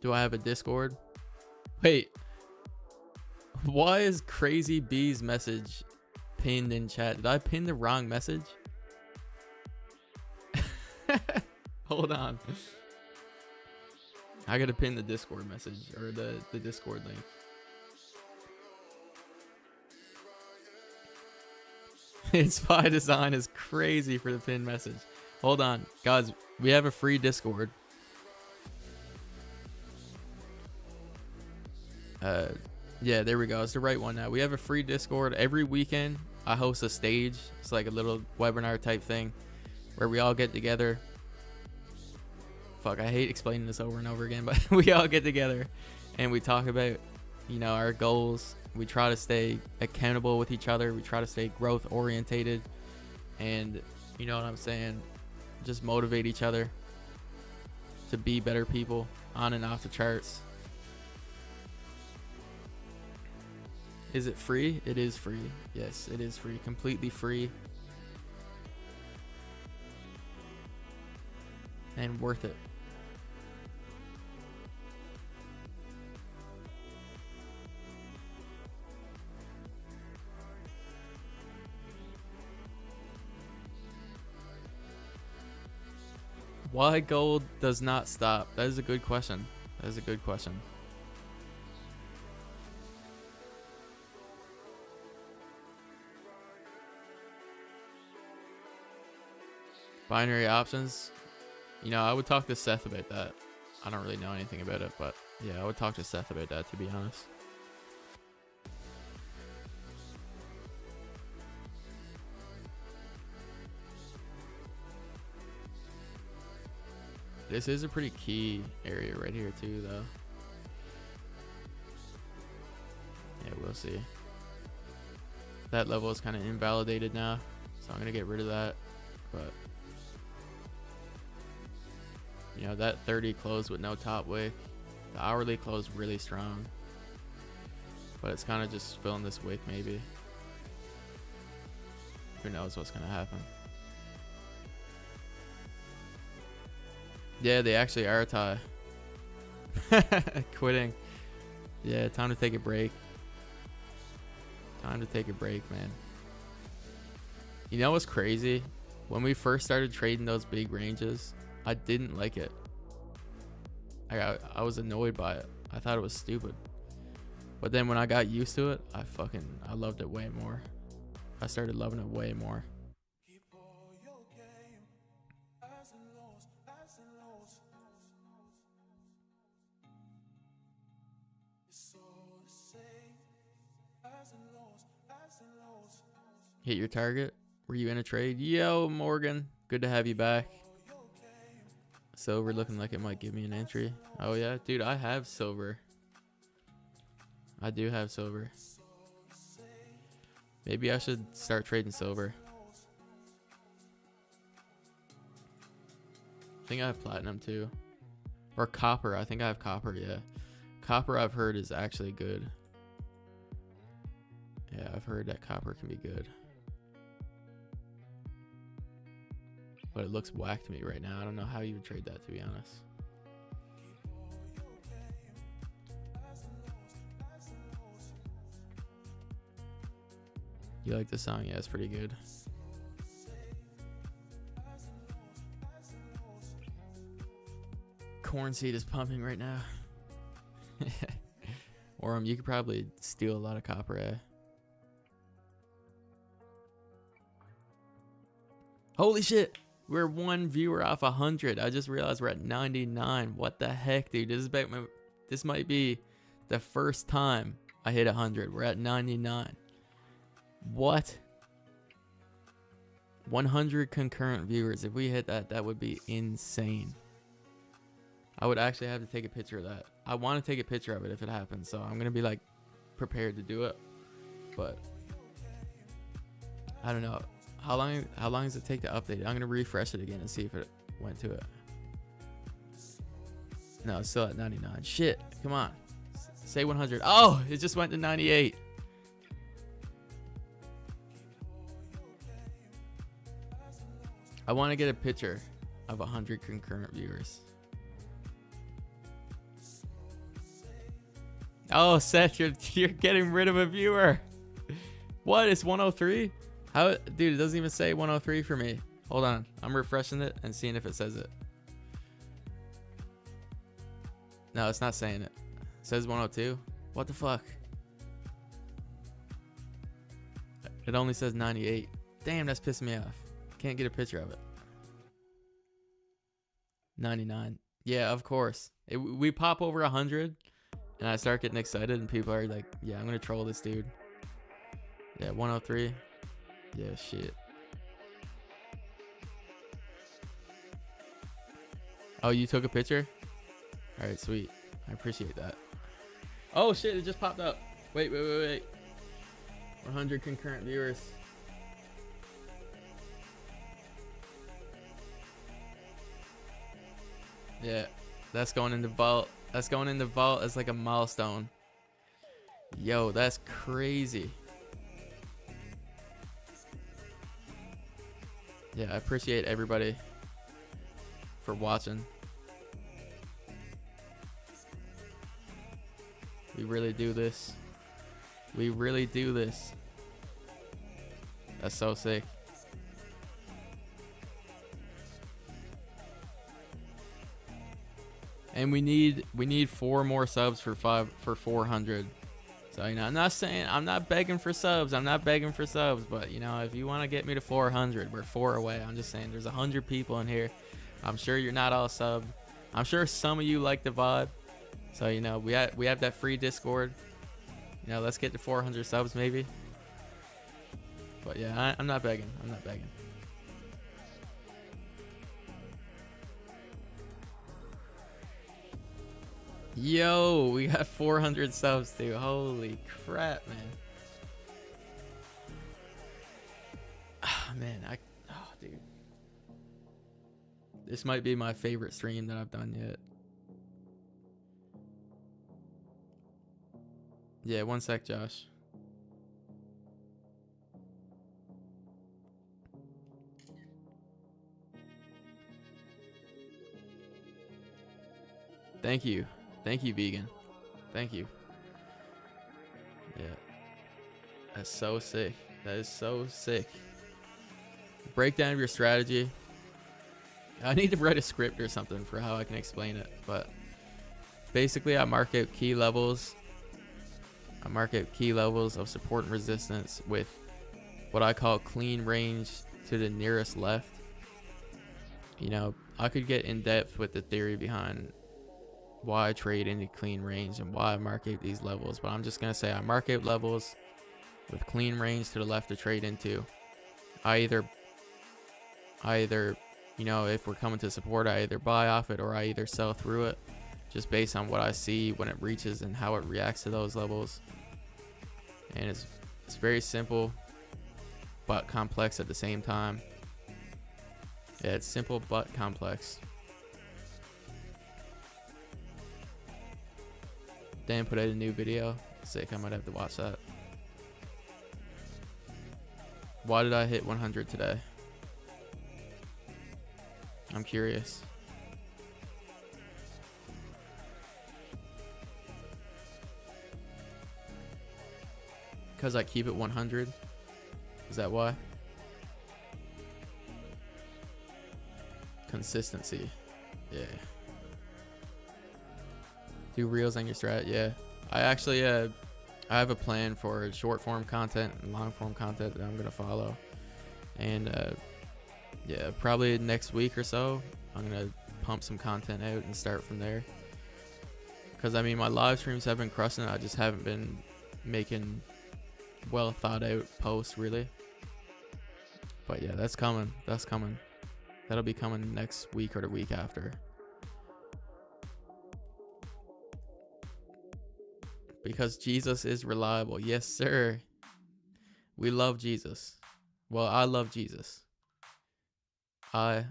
Do I have a Discord? Wait. Why is Crazy B's message pinned in chat? Did I pin the wrong message? Hold on. I gotta pin the Discord message or the Discord link. It's by design is crazy for the pin message. Hold on, guys. We have a free Discord. Yeah, there we go. It's the right one now. We have a free Discord. Every weekend, I host a stage. It's like a little webinar type thing where we all get together. Fuck, I hate explaining this over and over again, but we all get together and we talk about, you know, our goals. We try to stay accountable with each other. We try to stay growth orientated and, you know what I'm saying, just motivate each other to be better people on and off the charts. Is it free? It is free. Yes, it is free. Completely free. And worth it. Why gold does not stop? That is a good question. That is a good question. Binary options. You know, I would talk to Seth about that. I don't really know anything about it, but yeah, I would talk to Seth about that, to be honest. This is a pretty key area right here too, though. Yeah, we'll see. That level is kind of invalidated now, so I'm gonna get rid of that. But you know, that 30 closed with no top wick. The hourly closed really strong, but it's kind of just filling this wick maybe. Who knows what's gonna happen? Yeah, they actually are a tie. Quitting. Yeah, time to take a break. Time to take a break, man. You know what's crazy? When we first started trading those big ranges, I didn't like it. I was annoyed by it. I thought it was stupid. But then when I got used to it, I loved it way more. I started loving it way more. Hit your target. Were you in a trade? Yo, Morgan. Good to have you back. Silver looking like it might give me an entry. Oh, yeah. Dude, I have silver. I do have silver. Maybe I should start trading silver. I think I have platinum too. Or copper. I think I have copper, yeah. Copper I've heard is actually good. Yeah, I've heard that copper can be good. But it looks whack to me right now. I don't know how you would trade that, to be honest. You like the song? Yeah, it's pretty good. Corn seed is pumping right now. Or you could probably steal a lot of copper, eh? Holy shit! We're one viewer off 100. I just realized we're at 99. What the heck, dude? This might be the first time I hit 100. We're at 99. What? 100 concurrent viewers. If we hit that, that would be insane. I would actually have to take a picture of that. I want to take a picture of it if it happens, so I'm going to be like prepared to do it. But I don't know. How long does it take to update it? I'm going to refresh it again and see if it went to it. No, it's still at 99. Shit. Come on. Say 100. Oh, it just went to 98. I want to get a picture of 100 concurrent viewers. Oh, Seth, you're getting rid of a viewer. What? It's 103? How, dude, it doesn't even say 103 for me. Hold on. I'm refreshing it and seeing if it says it. No, it's not saying it. It says 102. What the fuck? It only says 98. Damn, that's pissing me off. Can't get a picture of it. 99. Yeah, of course. We pop over 100 and I start getting excited and people are like, yeah, I'm going to troll this dude. Yeah, 103. Yeah, shit. Oh, you took a picture? All right, sweet. I appreciate that. Oh, shit, it just popped up. Wait. 100 concurrent viewers. Yeah, that's going in the vault. That's going in the vault as like a milestone. Yo, that's crazy. Yeah, I appreciate everybody for watching. We really do this. We really do this. That's so sick. And we need 4 more subs for 400. So, you know, I'm not begging for subs. But, you know, if you want to get me to 400, we're 4 away. I'm just saying there's 100 people in here. I'm sure you're not all subbed. I'm sure some of you like the VOD. So, you know, we have that free Discord. You know, let's get to 400 subs maybe. But yeah, I'm not begging. Yo, we got 400 subs too. Holy crap, man. Ah, man, dude. This might be my favorite stream that I've done yet. Yeah, 1 sec, Josh. Thank you. Thank you, vegan. Thank you. Yeah. That's so sick. That is so sick. Breakdown of your strategy. I need to write a script or something for how I can explain it. But basically, I mark out key levels. I mark out key levels of support and resistance with what I call clean range to the nearest left. You know, I could get in depth with the theory behind why I trade into clean range and why I mark out these levels, but I'm just gonna say I mark out levels with clean range to the left to trade into. I either, you know, if we're coming to support, I either buy off it or I either sell through it, just based on what I see when it reaches and how it reacts to those levels. And it's very simple but complex at the same time. Yeah, it's simple but complex. Dan put out a new video. Sick, I might have to watch that. Why did I hit 100 today? I'm curious. Because I keep it 100? Is that why? Consistency. Yeah. Do reels on your strat? Yeah. I actually I have a plan for short form content and long form content that I'm gonna follow. And yeah, probably next week or so, I'm gonna pump some content out and start from there. Because I mean, my live streams have been crushing it. I just haven't been making well thought out posts really. But yeah, that's coming. That's coming. That'll be coming next week or the week after. Because Jesus is reliable. Yes, sir. We love Jesus. Well, I love Jesus. I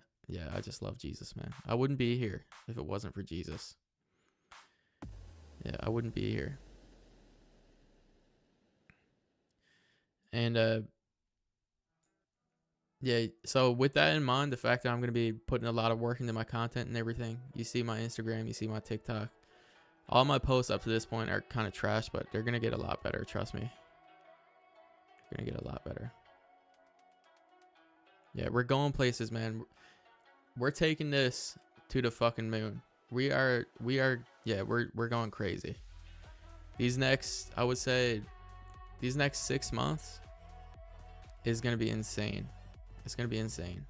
just love Jesus, man. I wouldn't be here if it wasn't for Jesus. Yeah, I wouldn't be here. And yeah, so with that in mind, the fact that I'm going to be putting a lot of work into my content and everything, you see my Instagram, you see my TikTok. All my posts up to this point are kind of trash, but they're going to get a lot better, trust me. They're going to get a lot better. Yeah, we're going places, man. We're taking this to the fucking moon. We are yeah, we're going crazy. These next, I would say, these next 6 months is going to be insane. It's going to be insane.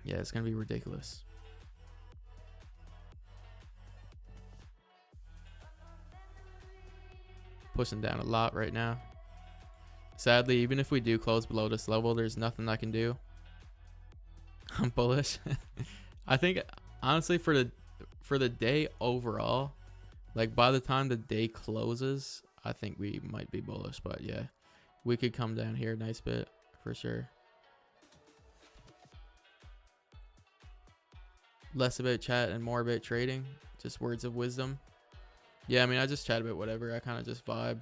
Yeah, it's going to be ridiculous. Pushing down a lot right now. Sadly, even if we do close below this level, there's nothing I can do. I'm bullish. I think, honestly, for the day overall, like by the time the day closes, I think we might be bullish. But yeah, we could come down here a nice bit for sure. Less about chat and more about trading. Just words of wisdom. Yeah, I mean, I just chat about whatever. I kind of just vibe,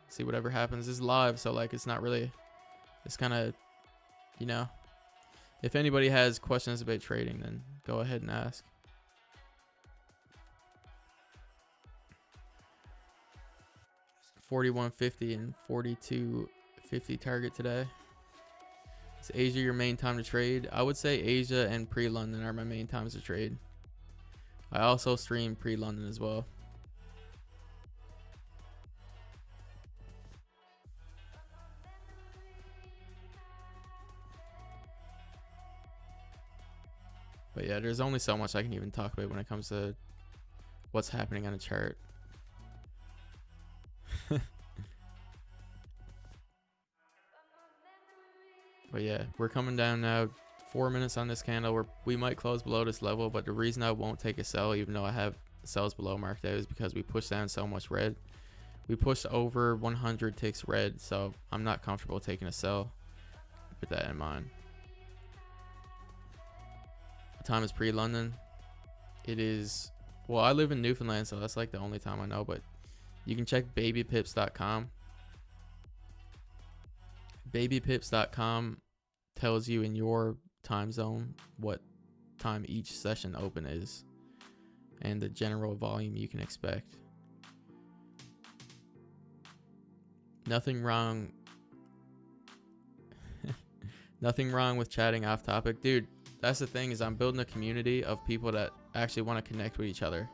see whatever happens. It's live, so like it's not really, it's kind of, you know, if anybody has questions about trading, then go ahead and ask. $41.50 and $42.50 target today. Is Asia your main time to trade? I would say Asia and pre-London are my main times to trade. I also stream pre-London as well. But yeah, there's only so much I can even talk about when it comes to what's happening on a chart. But yeah, we're coming down now. 4 minutes on this candle. We might close below this level, but the reason I won't take a sell, even though I have sells below marked out, is because we pushed down so much red. We pushed over 100 ticks red, so I'm not comfortable taking a sell with that in mind. What time is pre-London? It is, well, I live in Newfoundland, so that's like the only time I know, but you can check babypips.com. Babypips.com tells you in your time zone what time each session open is and the general volume you can expect. Nothing wrong. Nothing wrong with chatting off topic. Dude, that's the thing, is I'm building a community of people that actually want to connect with each other.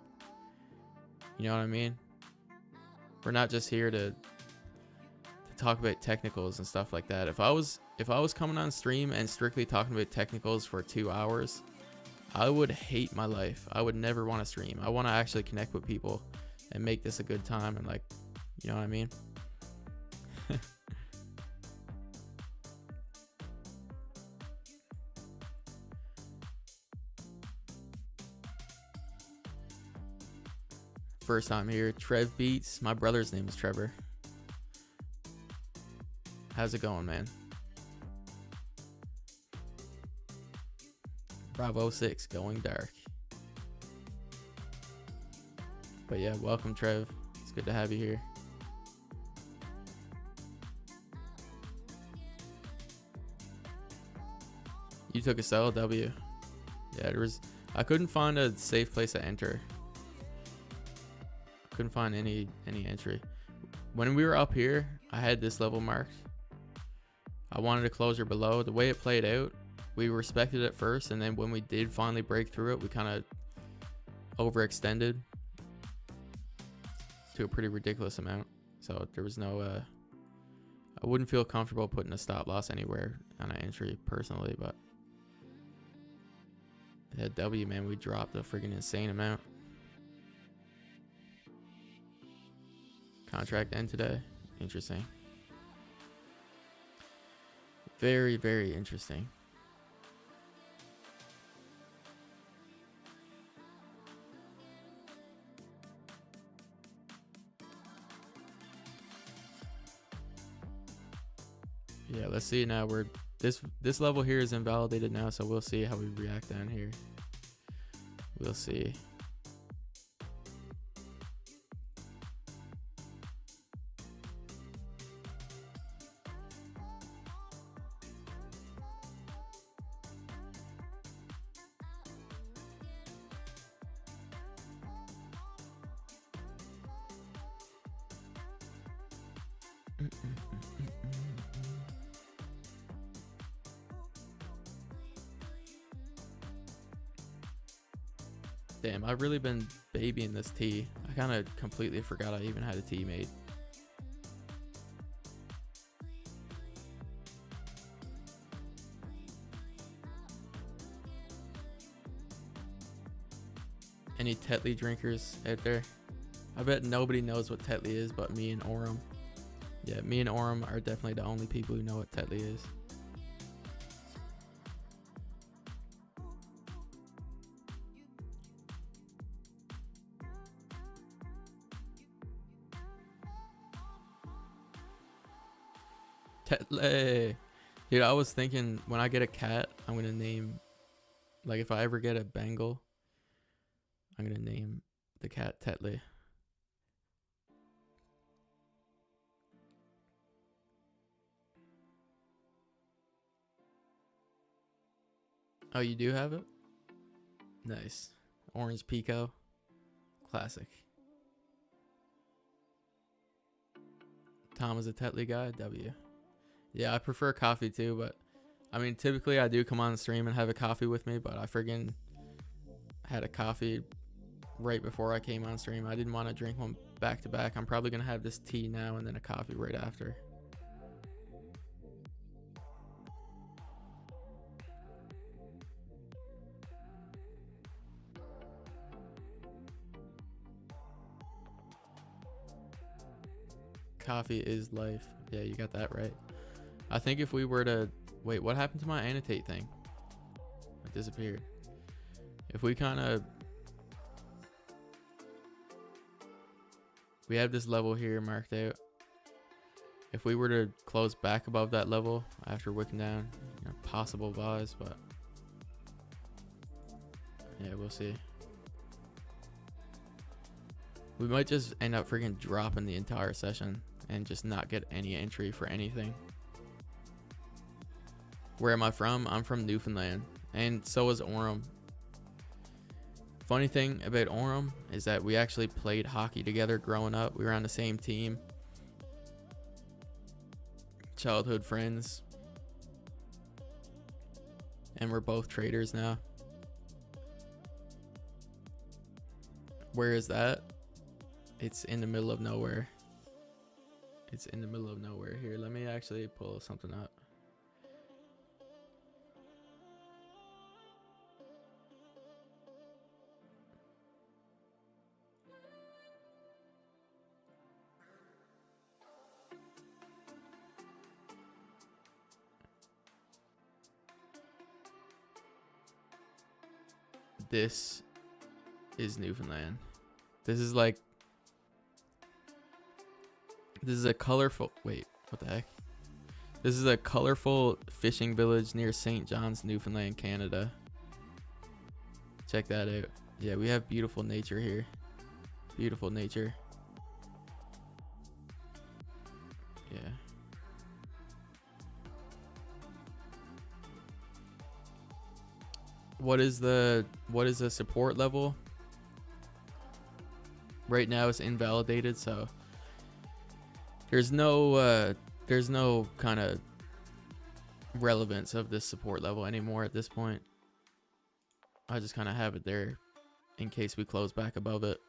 You know what I mean? We're not just here to talk about technicals and stuff like that. If I was coming on stream and strictly talking about technicals for 2 hours, I would hate my life. I would never want to stream. I want to actually connect with people and make this a good time, and like, you know what I mean? First time here. Trev Beats. My brother's name is Trevor. How's it going, man? Bravo 6 going dark. But yeah, welcome, Trev. It's good to have you here. You took a sell W. Yeah, I couldn't find a safe place to enter. Couldn't find any entry. When we were up here, I had this level marked. I wanted a closer below. The way it played out, we respected it first, and then when we did finally break through it, we kind of overextended to a pretty ridiculous amount. So there was no I wouldn't feel comfortable putting a stop loss anywhere on an entry personally, but at W, man, we dropped a freaking insane amount. Contract end today. Interesting. Very, very interesting. Yeah, let's see now. This level here is invalidated now, so we'll see how we react down here. We'll see. Damn, I've really been babying this tea. I kind of completely forgot I even had a tea made. Any Tetley drinkers out there? I bet nobody knows what Tetley is but me and Orem. Yeah, me and Orem are definitely the only people who know what Tetley is. Tetley. Dude, I was thinking when I get a cat, I'm going to name, like if I ever get a Bengal, I'm going to name the cat Tetley. Oh, you do have it? Nice. Orange Pico. Classic. Tom is a Tetley guy. W. Yeah, I prefer coffee too, but I mean, typically I do come on the stream and have a coffee with me, but I friggin' had a coffee right before I came on stream. I didn't want to drink one back to back. I'm probably going to have this tea now and then a coffee right after. Coffee is life. Yeah, you got that right. I think if we were to... Wait, what happened to my annotate thing? It disappeared. If we kind of... We have this level here marked out. If we were to close back above that level after wicking down, you know, possible buys, but... Yeah, we'll see. We might just end up freaking dropping the entire session and just not get any entry for anything. Where am I from? I'm from Newfoundland, and so is Orem. Funny thing about Orem is that we actually played hockey together growing up. We were on the same team. Childhood friends. And we're both traders now. Where is that? It's in the middle of nowhere. It's in the middle of nowhere. Here, let me actually pull something up. This is Newfoundland. This is like, this is a colorful, wait, what the heck? This is a colorful fishing village near St. John's, Newfoundland, Canada. Check that out. Yeah, we have beautiful nature here. Beautiful nature. Yeah. What is the support level? Right now it's invalidated, so there's no kind of relevance of this support level anymore at this point. I just kind of have it there in case we close back above it.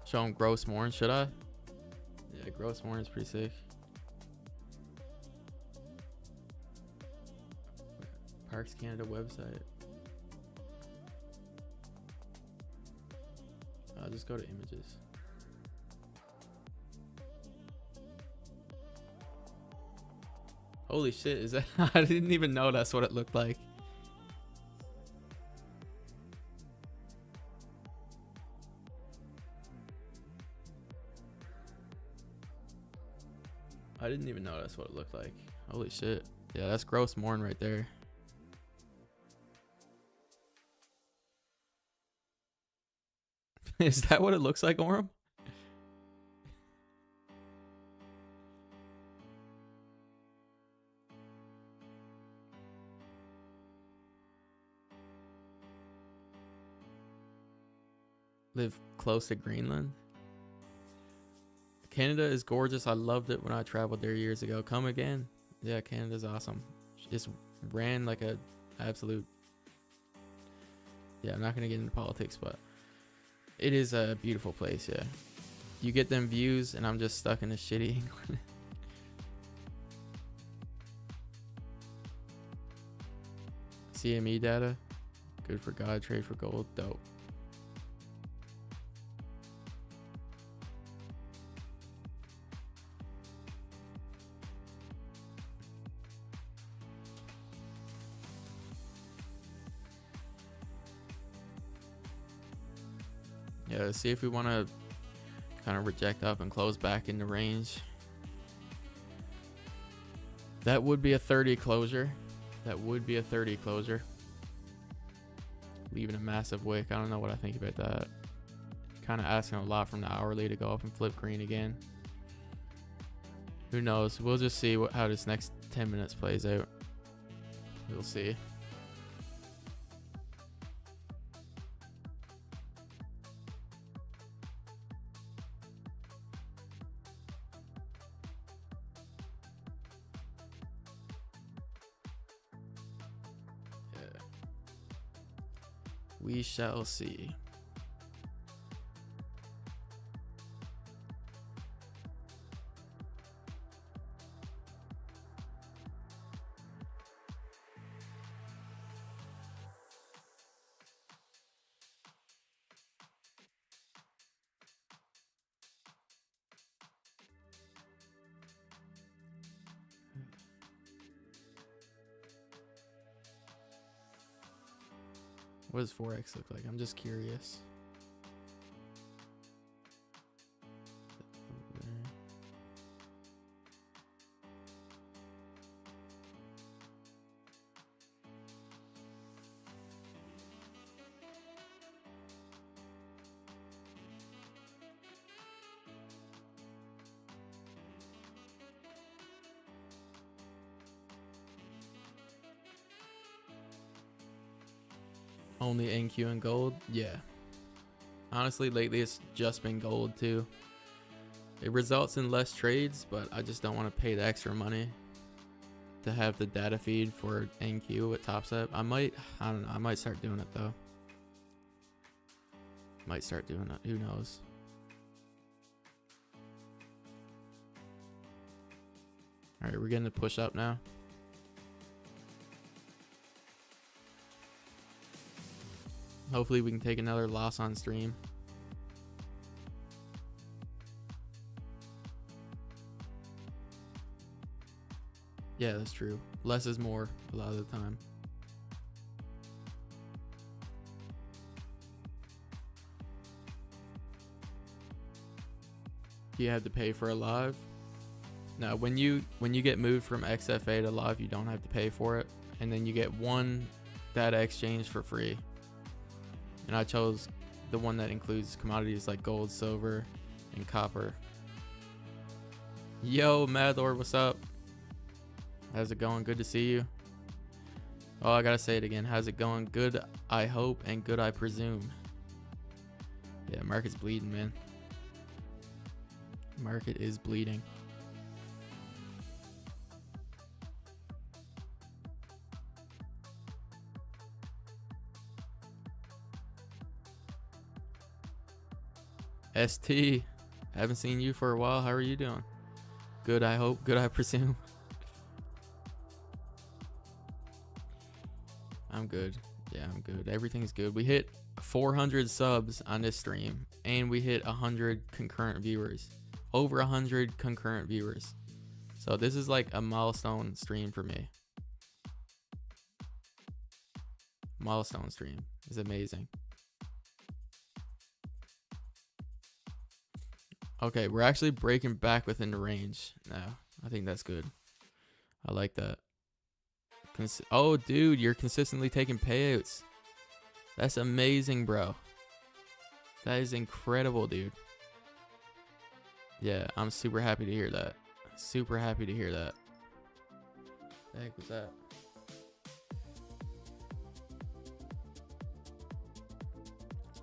Show them Gross Morin, should I? Yeah, Gross Morin is pretty sick. Parks Canada website. I'll just go to images. Holy shit, is that? I didn't even know that's what it looked like. I didn't even know that's what it looked like. Holy shit. Yeah, that's Gross Morin right there. Is that what it looks like, Orem? Live close to Greenland. Canada is gorgeous. I loved it when I traveled there years ago. Come again. Yeah, Canada's awesome. Just ran like a absolute. Yeah, I'm not gonna get into politics, but it is a beautiful place. Yeah, you get them views, and I'm just stuck in this shitty England. CME data, good for God. Trade for gold, dope. Yeah, let's see if we want to kind of reject up and close back into range. That would be a 30 closure. That would be a 30 closure. Leaving a massive wick. I don't know what I think about that. Kind of asking a lot from the hourly to go up and flip green again. Who knows? We'll just see how this next 10 minutes plays out. We'll see. We shall see. What does Forex look like? I'm just curious. Only NQ and gold? Yeah. Honestly, lately it's just been gold too. It results in less trades, but I just don't want to pay the extra money to have the data feed for NQ with TopStep. I don't know, I might start doing it though. Might start doing it, who knows. Alright, we're getting to push up now. Hopefully we can take another loss on stream. Yeah, that's true. Less is more a lot of the time. You have to pay for a live. No, when you get moved from XFA to live, you don't have to pay for it, and then you get one data exchange for free. And I chose the one that includes commodities like gold, silver, and copper. Yo, Mathor, what's up? How's it going? Good to see you. Oh, I gotta say it again. How's it going? Good, I hope, and good, I presume. Yeah, market's bleeding, man. Market is bleeding. ST, haven't seen you for a while. How are you doing? Good, I hope. Good, I presume. I'm good. Yeah, I'm good. Everything's good. We hit 400 subs on this stream, and we hit 100 concurrent viewers. Over 100 concurrent viewers. So this is like a milestone stream for me. Milestone stream is amazing. Okay, we're actually breaking back within the range now. I think that's good. I like that. Oh, dude, you're consistently taking payouts. That's amazing, bro. That is incredible, dude. Yeah, I'm super happy to hear that. Super happy to hear that. The heck was that?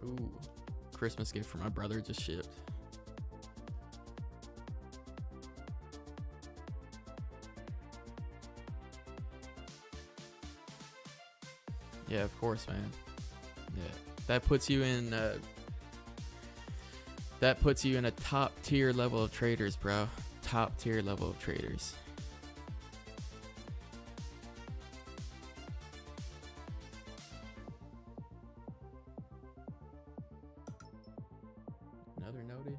Ooh, Christmas gift for my brother just shipped. Yeah, of course, man. Yeah, that puts you in a top tier level of traders, bro. Top tier level of traders. Another nodie.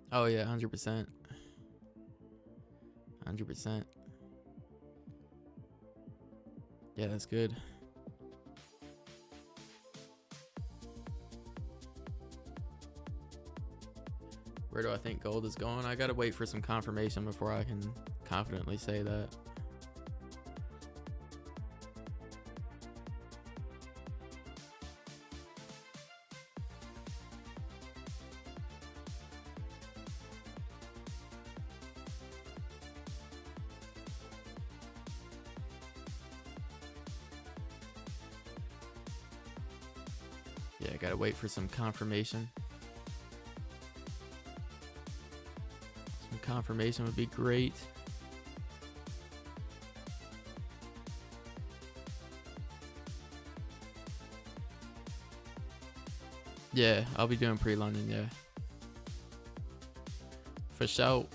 Oh yeah, 100%. 100%. Yeah, that's good. Where do I think gold is going? I gotta wait for some confirmation before I can confidently say that. Yeah, I gotta wait for some confirmation. Some confirmation would be great. Yeah, I'll be doing pre-London, yeah. For sure.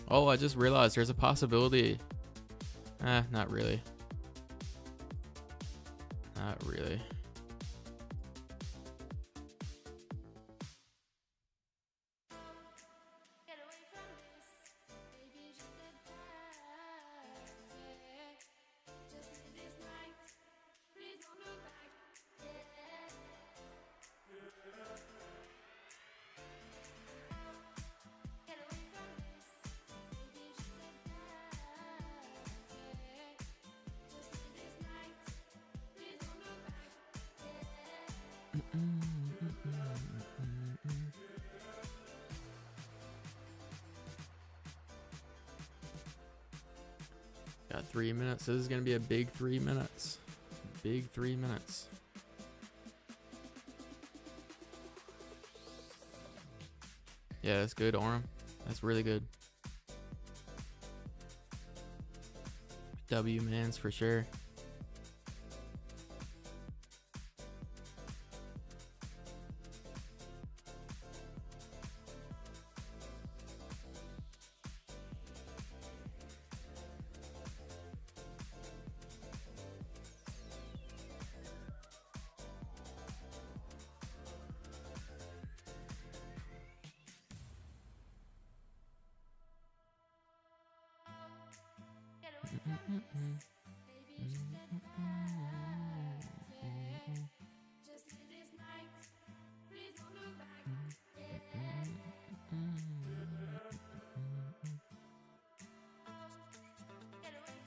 Oh, I just realized there's a possibility. Not really. Not really. Got 3 minutes. This is gonna be a big 3 minutes. Big 3 minutes. Yeah, that's good, Orem. That's really good. W mans for sure.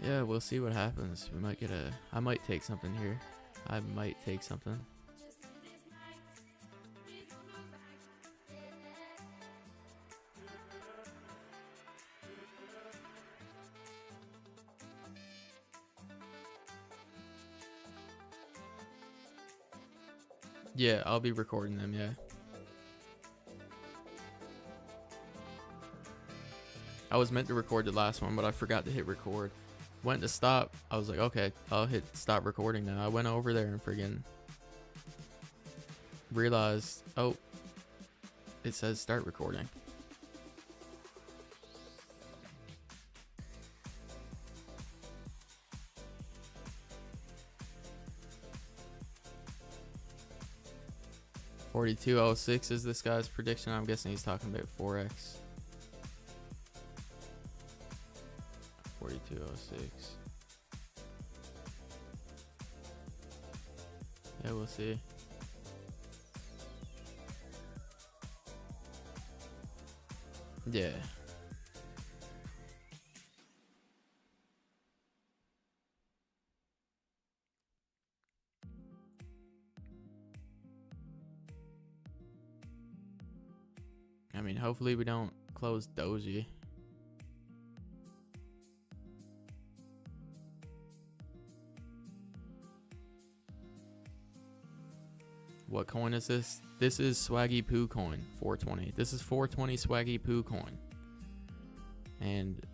Yeah, we'll see what happens. We might get a. I might take something here. I might take something. Yeah, I'll be recording them, yeah. I was meant to record the last one, but I forgot to hit record. Went to stop. I was like, okay, I'll hit stop recording now. I went over there and friggin' realized, oh, it says start recording. $42.06 is this guy's prediction. I'm guessing he's talking about Forex. 42.06. Yeah, we'll see. Yeah. I mean, hopefully we don't close Doji. What coin is this? This is Swaggy Poo coin, 420. This is 420 Swaggy Poo coin. And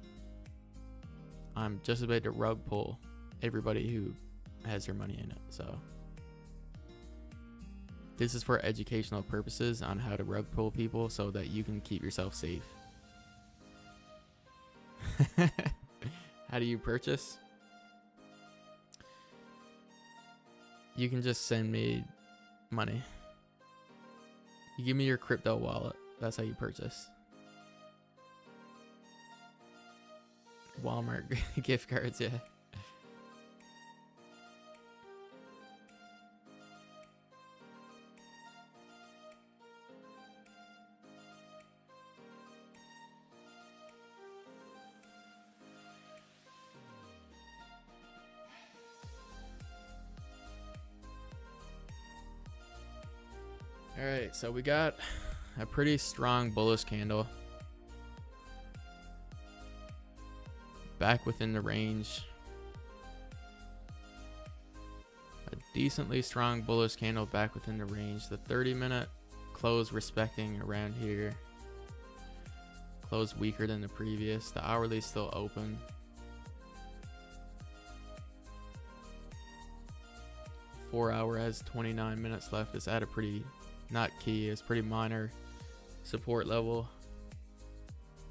I'm just about to rug pull everybody who has their money in it. So this is for educational purposes on how to rug pull people so that you can keep yourself safe. How do you purchase? You can just send me money. You give me your crypto wallet. That's how you purchase. Walmart gift cards, yeah. Alright, so we got a pretty strong bullish candle. Back within the range. A decently strong bullish candle back within the range. The 30-minute close respecting around here. Close weaker than the previous. The hourly is still open. Four-hour has 29 minutes left. It's at a pretty, not key, it's pretty minor support level.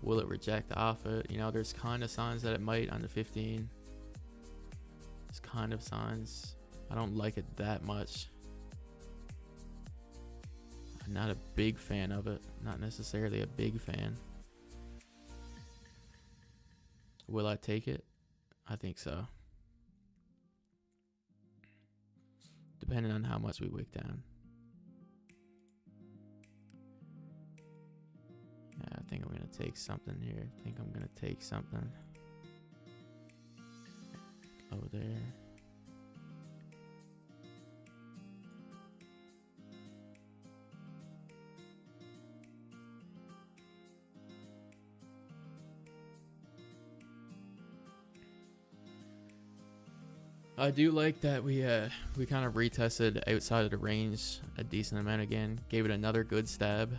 Will it reject off it? You know, there's kind of signs that it might on the 15. There's kind of signs. I don't like it that much. I'm not a big fan of it. Not necessarily a big fan. Will I take it? I think so. Depending on how much we wick down. Yeah, I think I'm going to take something here. I think I'm going to take something. Over there. I do like that we kind of retested outside of the range a decent amount again. Gave it another good stab.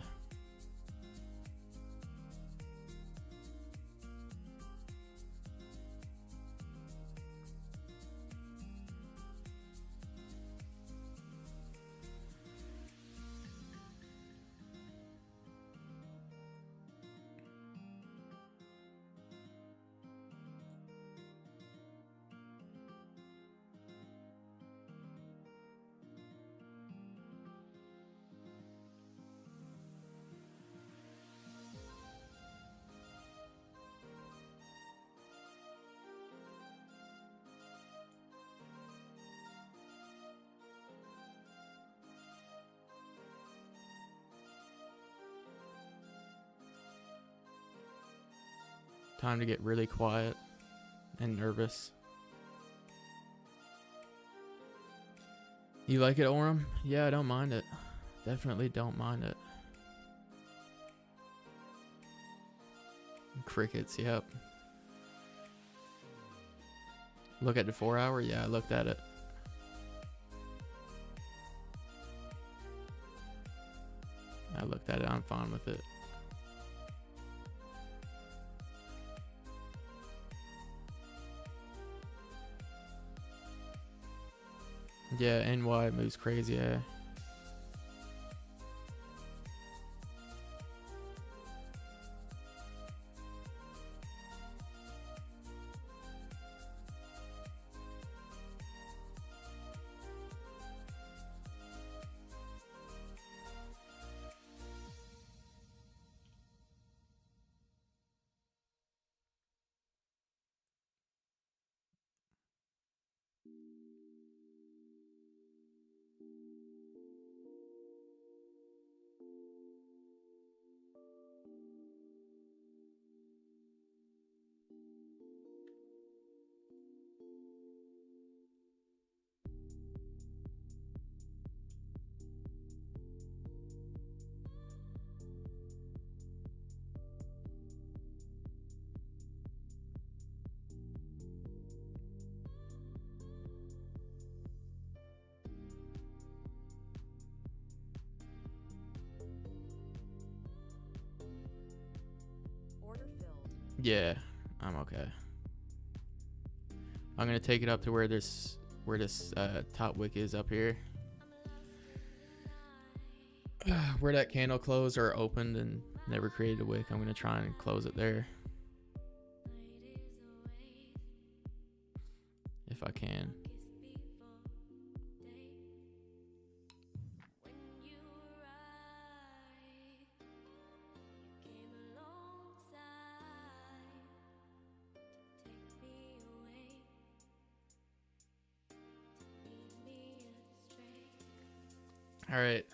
Time to get really quiet and nervous. You like it, Orem? Yeah, I don't mind it. Definitely don't mind it. Crickets, yep. Look at the 4 hour? Yeah, I looked at it. I looked at it. I'm fine with it. Yeah, NY moves crazy, yeah. Yeah, I'm okay. I'm gonna take it up to where this top wick is up here. Where that candle closed or opened and never created a wick, I'm gonna try and close it there. If I can. All right.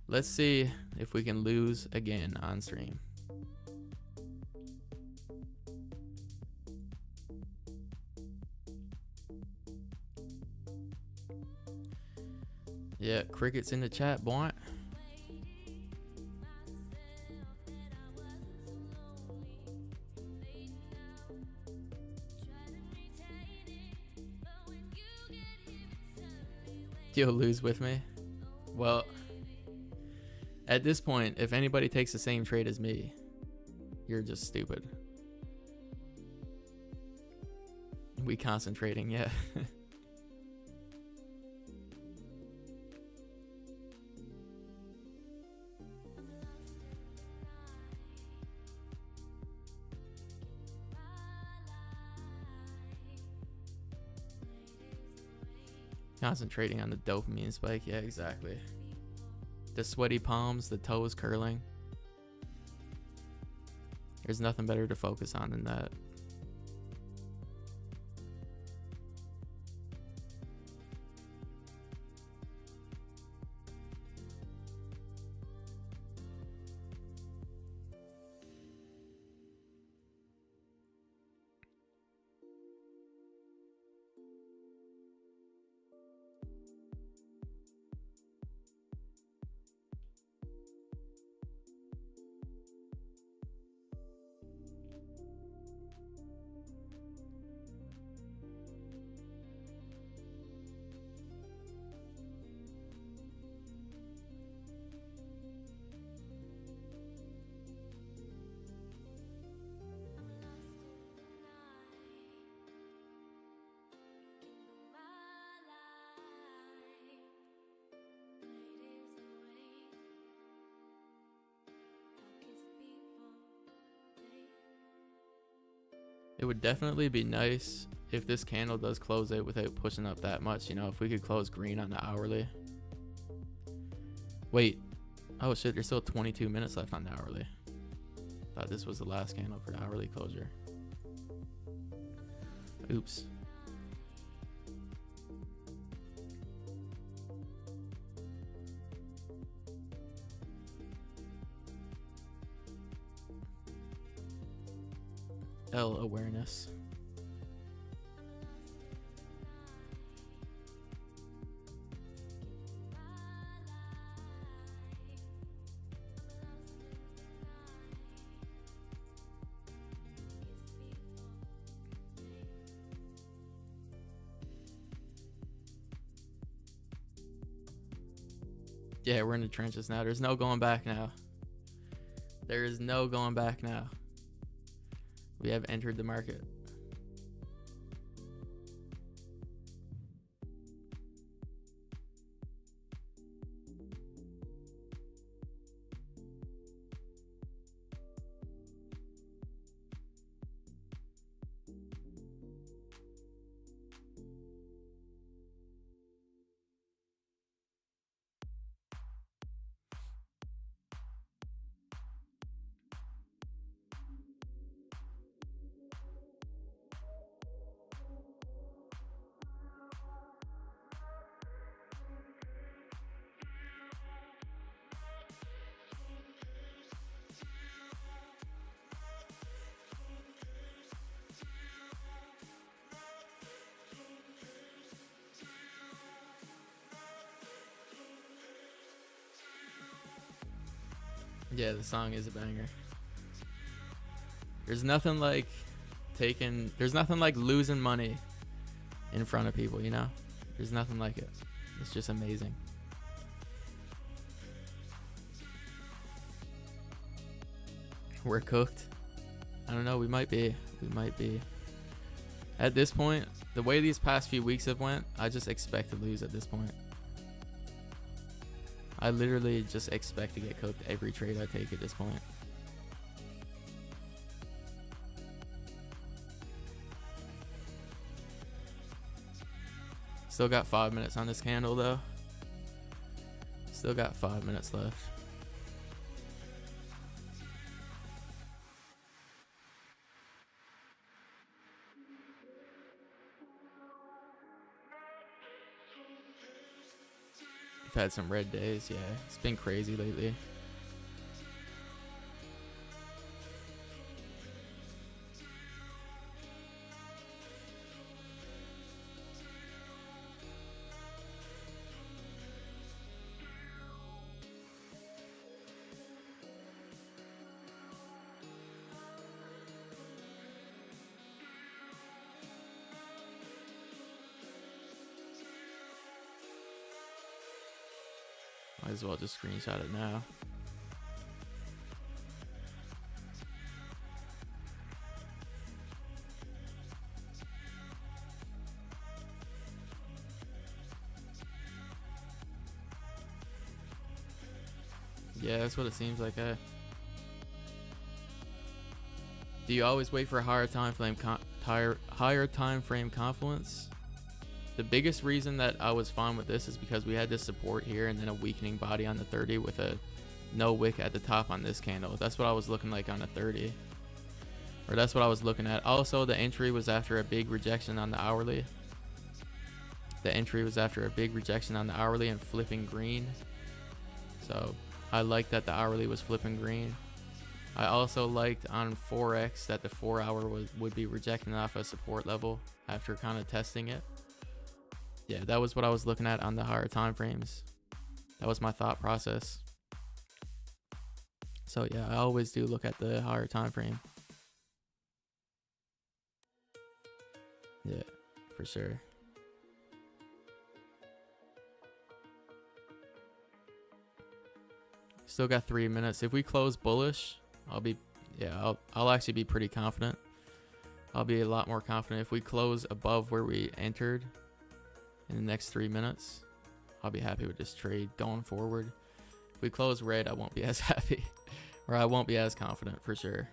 Let's see if we can lose again on stream. Yeah, crickets in the chat, boy. You'll lose with me? Well, at this point, if anybody takes the same trade as me, you're just stupid. We concentrating, yeah. Concentrating on the dopamine spike, yeah, exactly. The sweaty palms, the toes curling. There's nothing better to focus on than that. It would definitely be nice if this candle does close it without pushing up that much. You know, if we could close green on the hourly. Wait. Oh shit, there's still 22 minutes left on the hourly. Thought this was the last candle for the hourly closure. Oops. L awareness. Yeah, we're in the trenches now. There's no going back now. There is no going back now. We have entered the market. Yeah, the song is a banger. There's nothing like losing money in front of people, you know? There's nothing like it. It's just amazing. We're cooked. I don't know, we might be. At this point, the way these past few weeks have went, I just expect to lose at this point. I literally just expect to get cooked every trade I take at this point. Still got 5 minutes on this candle though. Still got 5 minutes left. We've had some red days, yeah. It's been crazy lately. Might as well just screenshot it now. Yeah, that's what it seems like, eh? Do you always wait for a higher time frame confluence? The biggest reason that I was fine with this is because we had this support here and then a weakening body on the 30 with a no wick at the top on this candle. That's what I was looking like on the 30. Or that's what I was looking at. Also, the entry was after a big rejection on the hourly. The entry was after a big rejection on the hourly and flipping green. So I liked that the hourly was flipping green. I also liked on Forex that the 4 hour would be rejecting off a support level after kind of testing it. Yeah, that was what I was looking at on the higher time frames. That was my thought process. So yeah, I always do look at the higher time frame. Yeah, for sure. Still got 3 minutes. If we close bullish, I'll actually be pretty confident. I'll be a lot more confident if we close above where we entered in the next 3 minutes. I'll be happy with this trade going forward. If we close red, I won't be as happy, or I won't be as confident for sure.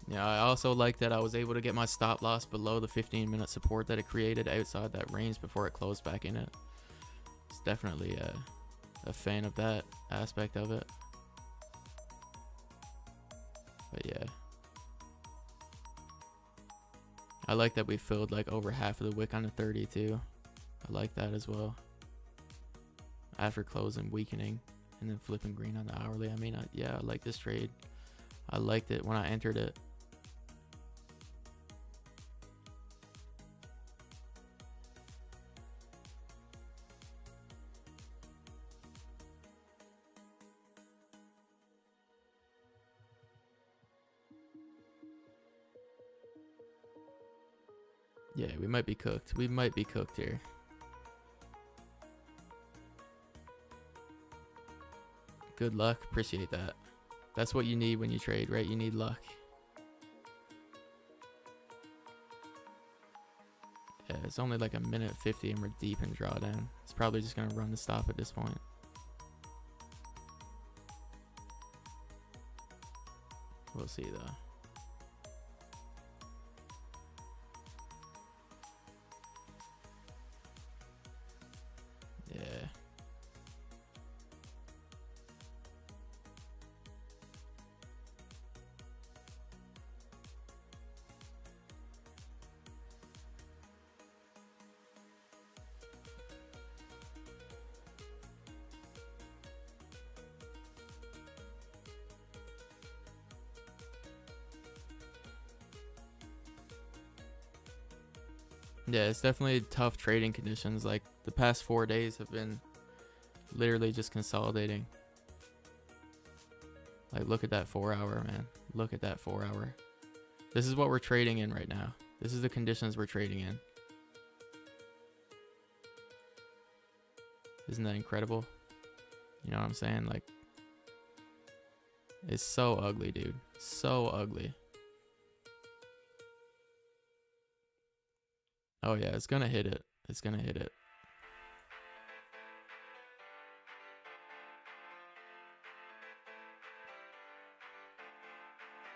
Yeah, I also like that I was able to get my stop loss below the 15-minute support that it created outside that range before it closed back in it. It's definitely a fan of that aspect of it. But yeah, I like that we filled like over half of the wick on the 30 too. I like that as well. After closing, weakening, and then flipping green on the hourly. I mean, yeah, I like this trade. I liked it when I entered it. Yeah, we might be cooked. We might be cooked here. Good luck. Appreciate that. That's what you need when you trade, right? You need luck. Yeah, it's only like a minute 50 and we're deep in drawdown. It's probably just going to run the stop at this point. We'll see though. Yeah. Yeah, it's definitely tough trading conditions. Like the past 4 days have been literally just consolidating. Like look at that 4 hour, man. Look at that 4 hour. This is what we're trading in right now. This is the conditions we're trading in. Isn't that incredible? You know what I'm saying? Like, it's so ugly, dude. So ugly. Oh yeah, it's gonna hit it. It's gonna hit it.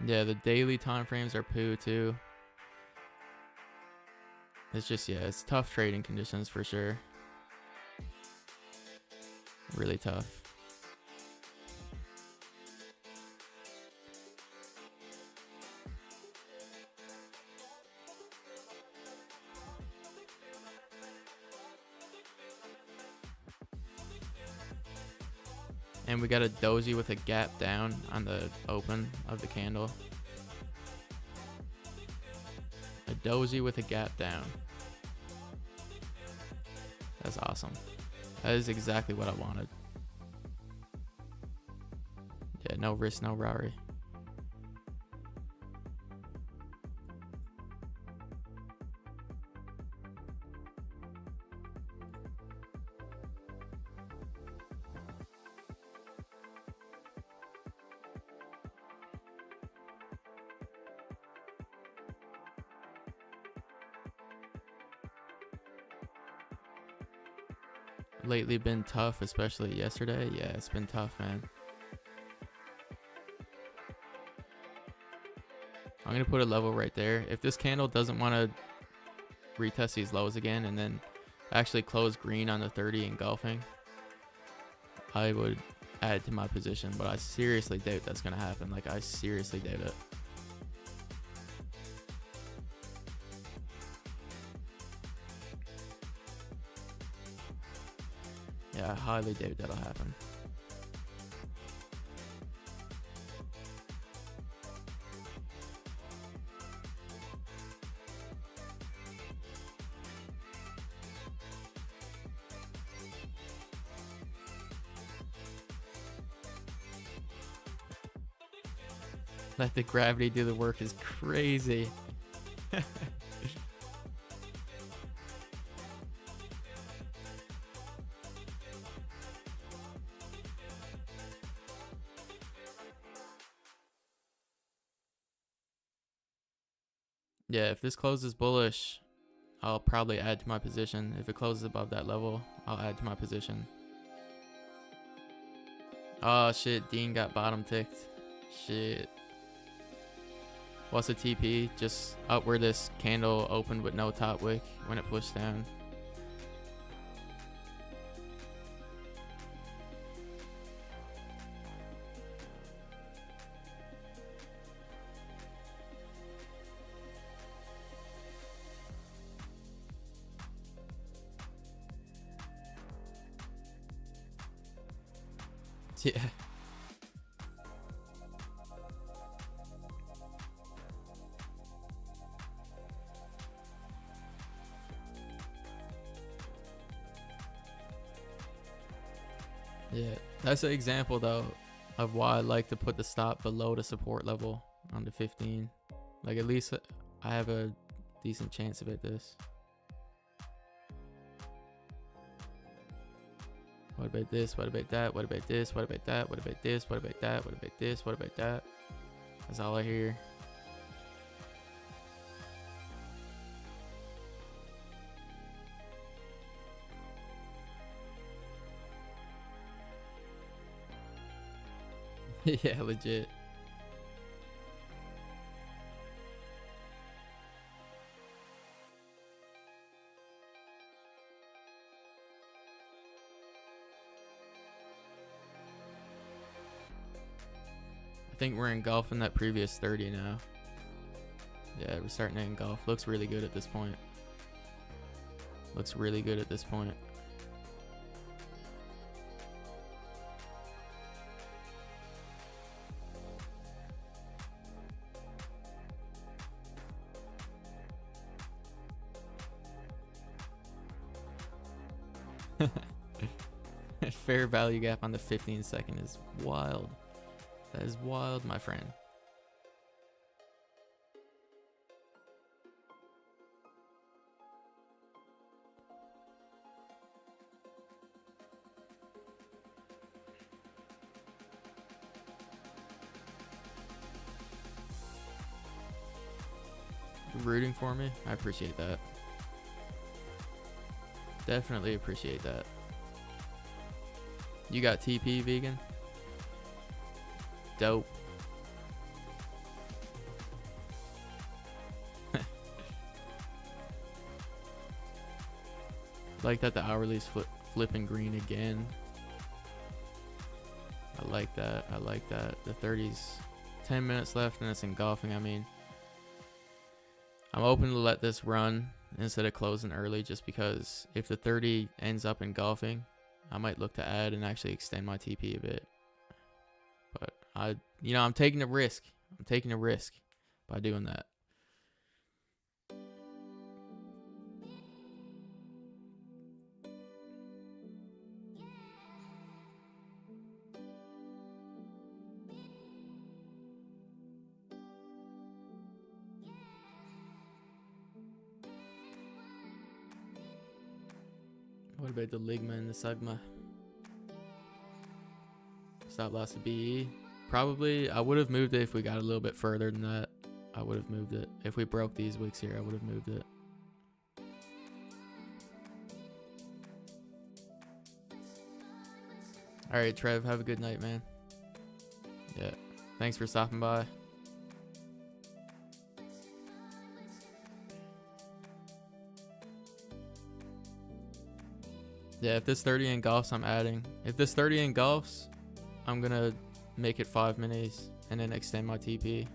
Yeah, the daily time frames are poo too. It's just, yeah, it's tough trading conditions for sure. Really tough. And we got a doji with a gap down on the open of the candle. A doji with a gap down. That's awesome. That is exactly what I wanted. Yeah, no risk, no Rari. Lately been tough, especially yesterday. Yeah, it's been tough, man. I'm gonna put a level right there. If this candle doesn't want to retest these lows again and then actually close green on the 30 engulfing, I would add to my position, but I seriously doubt that's gonna happen. Like, I seriously doubt it. Yeah, I highly doubt that'll happen. Let the gravity do the work is crazy. Yeah, if this closes bullish, I'll probably add to my position. If it closes above that level, I'll add to my position. Oh shit, Dean got bottom ticked. Shit. What's a TP? Just up where this candle opened with no top wick when it pushed down. Yeah. Yeah, that's an example though of why I like to put the stop below the support level on the 15. Like at least I have a decent chance of it this. What about this? What about that? What about this? What about that? What about this? What about that? What about this? What about that? That's all I hear. Yeah, legit. I think we're engulfing that previous 30 now. Yeah, we're starting to engulf. Looks really good at this point. Looks really good at this point. Fair value gap on the 15-second is wild. That is wild, my friend. Rooting for me? I appreciate that. Definitely appreciate that. You got TP, vegan? Dope. Like that the hourly's flipping green again. I like that. I like that. The 30's 10 minutes left and it's engulfing. I mean, I'm open to let this run instead of closing early just because if the 30 ends up engulfing, I might look to add and actually extend my TP a bit. But I'm taking a risk. I'm taking a risk by doing that. What about the Ligma and the Sigma? Stop loss of BE. Probably, I would have moved it if we got a little bit further than that. I would have moved it. If we broke these wicks here, I would have moved it. Alright, Trev, have a good night, man. Yeah. Thanks for stopping by. Yeah, if this 30 engulfs, I'm adding. If this 30 engulfs, I'm gonna make it 5 minis and then extend my TP.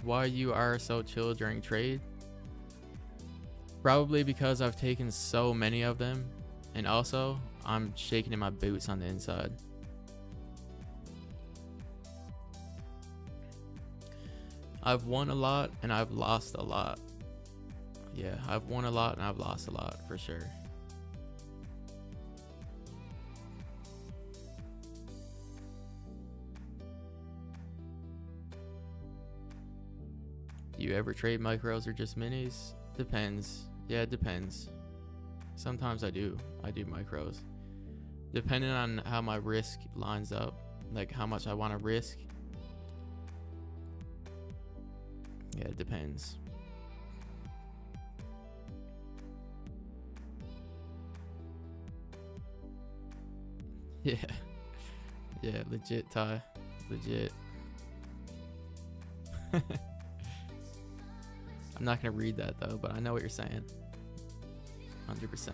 Why you are so chill during trade? Probably because I've taken so many of them, and also I'm shaking in my boots on the inside. I've won a lot and I've lost a lot. Yeah, I've won a lot and I've lost a lot for sure. Do you ever trade micros or just minis? Depends. Yeah, it depends. Sometimes I do. I do micros. Depending on how my risk lines up. like how much I want to risk. Yeah, it depends. Yeah. Yeah, legit, Ty. Legit. I'm not gonna read that though, but I know what you're saying. 100%.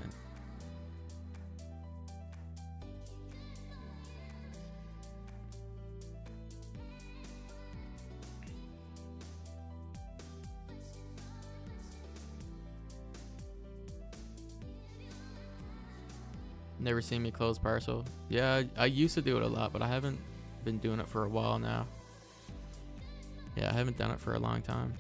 Never seen me close partial. Yeah, I used to do it a lot, but I haven't been doing it for a while now. Yeah, I haven't done it for a long time.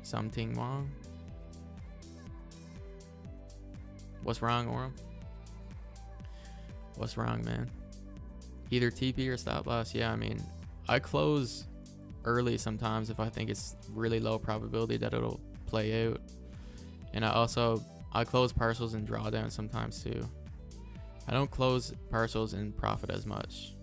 Something wrong? What's wrong, Orem? What's wrong, man? Either TP or stop loss. Yeah, I mean, I close early sometimes if I think it's really low probability that it'll play out. And I close partials and drawdown sometimes too. I don't close partials and profit as much.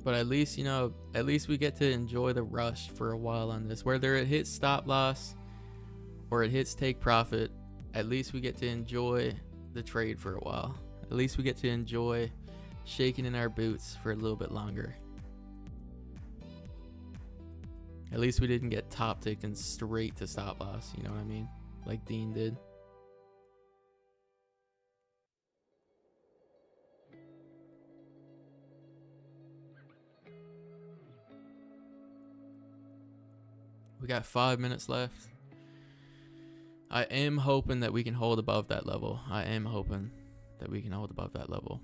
But at least, you know, at least we get to enjoy the rush for a while on this. Whether it hits stop loss or it hits take profit, at least we get to enjoy the trade for a while. At least we get to enjoy shaking in our boots for a little bit longer. At least we didn't get top ticked and straight to stop loss, you know what I mean? Like Dean did. We got 5 minutes left. I am hoping that we can hold above that level. I am hoping that we can hold above that level.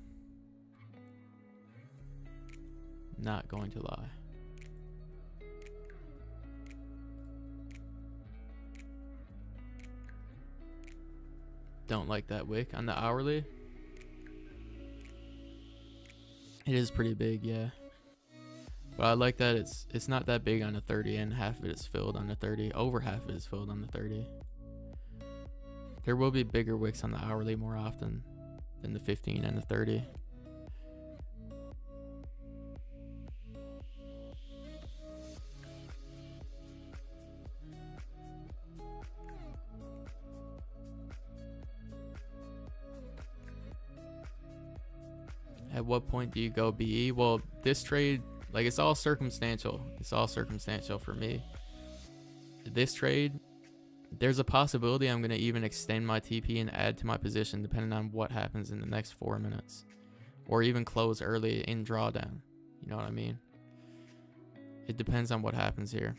Not going to lie. Don't like that wick on the hourly. It is pretty big, yeah. But I like that it's not that big on the 30 and half of it is filled on the 30. Over half of it is filled on the 30. There will be bigger wicks on the hourly more often than the 15 and the 30. At what point do you go BE? Well, this trade, like, it's all circumstantial. It's all circumstantial for me. This trade, there's a possibility I'm going to even extend my TP and add to my position depending on what happens in the next 4 minutes. Or even close early in drawdown. You know what I mean? It depends on what happens here.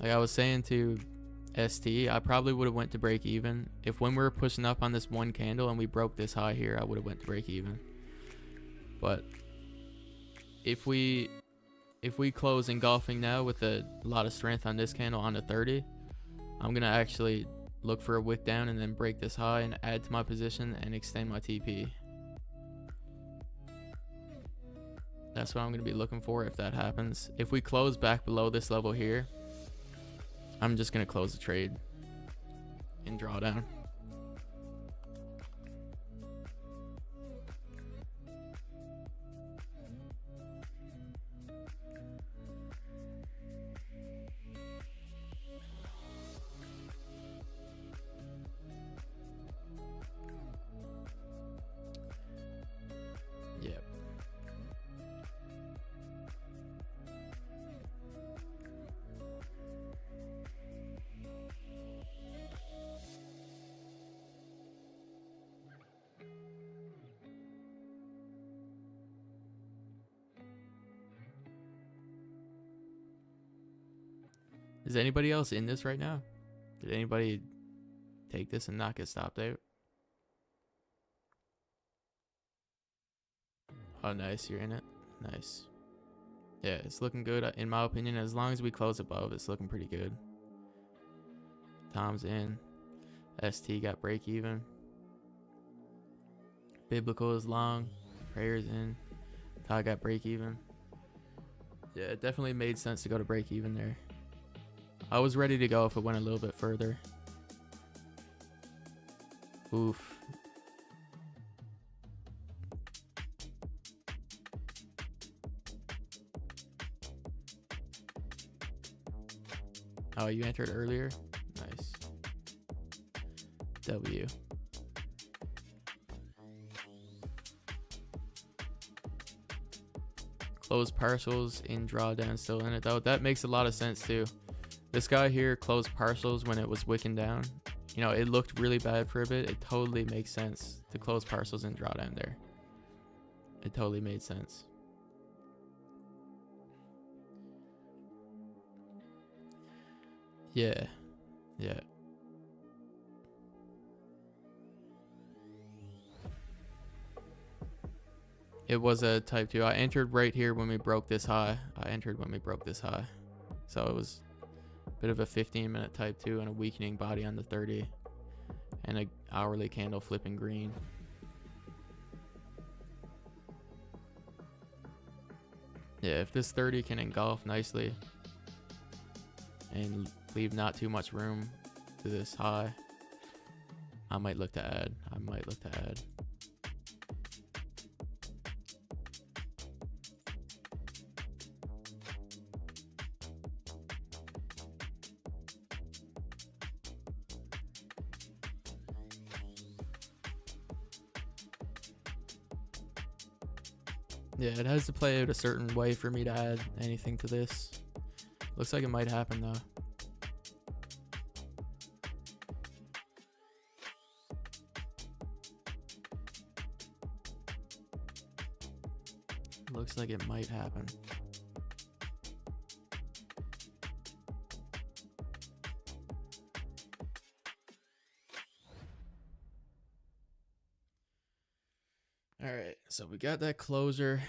Like I was saying to ST, I probably would have went to break even. If when we were pushing up on this one candle and we broke this high here, I would have went to break even. But if we close engulfing now with a lot of strength on this candle on the 30, I'm going to actually look for a wick down and then break this high and add to my position and extend my TP. That's what I'm going to be looking for if that happens. If we close back below this level here, I'm just going to close the trade and draw down. Yep. Is anybody else in this right now? Did anybody take this and not get stopped out? Oh, nice. You're in it. Nice. Yeah, it's looking good in my opinion. As long as we close above, it's looking pretty good. Tom's in. ST got break even. Biblical is long. Prayer's in. Todd got break even. Yeah, it definitely made sense to go to break even there. I was ready to go if it went a little bit further. Oof. Oh, you entered earlier? Nice. W. Closed partials in drawdown, still in it though. That makes a lot of sense too. This guy here closed partials when it was wicking down. You know, it looked really bad for a bit. It totally makes sense to close partials in drawdown there. It totally made sense. Yeah. Yeah. It was a type 2. I entered right here when we broke this high. So it was a bit of a 15-minute type 2 and a weakening body on the 30. And a hourly candle flipping green. Yeah, if this 30 can engulf nicely and leave not too much room to this high, I might look to add. Yeah, it has to play out a certain way for me to add anything to this. Looks like it might happen though. Looks like it might happen. All right, so we got that closer.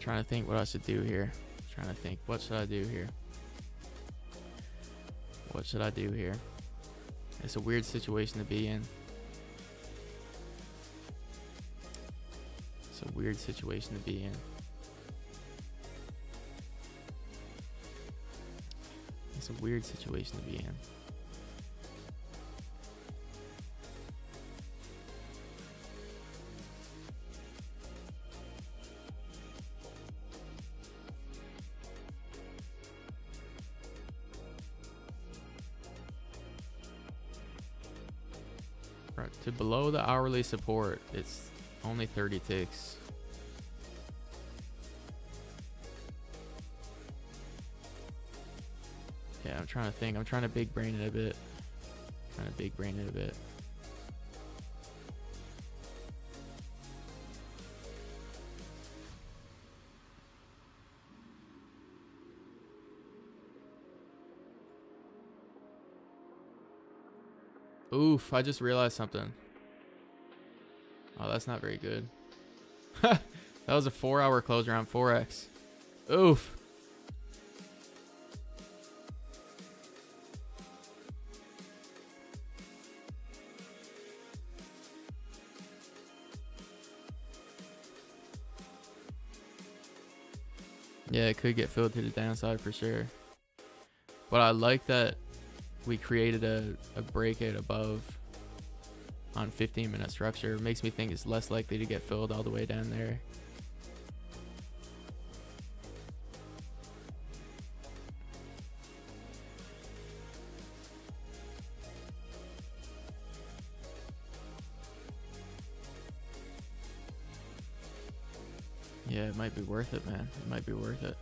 Trying to think what I should do here. What should I do here? It's a weird situation to be in. Right, to below the hourly support, it's only 30 ticks. Yeah, I'm trying to think. I'm trying to big brain it a bit. Oof, I just realized something. Oh, that's not very good. That was a 4-hour closer on Forex. Oof. Yeah, it could get filled to the downside for sure. But I like that we created a breakout above on 15-minute structure. It makes me think it's less likely to get filled all the way down there. Yeah, it might be worth it, man. It might be worth it.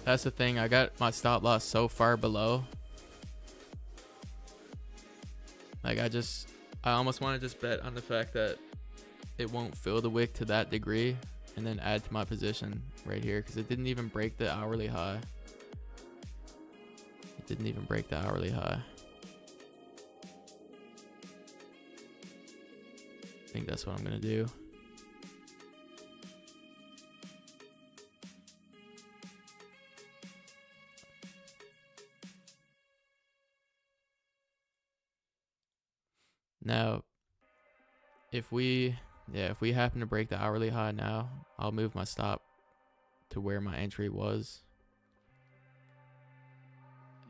That's the thing. I got my stop loss so far below. Like, I almost want to just bet on the fact that it won't fill the wick to that degree and then add to my position right here, because it didn't even break the hourly high. It didn't even break the hourly high. I think that's what I'm going to do. Now, if we happen to break the hourly high now, I'll move my stop to where my entry was.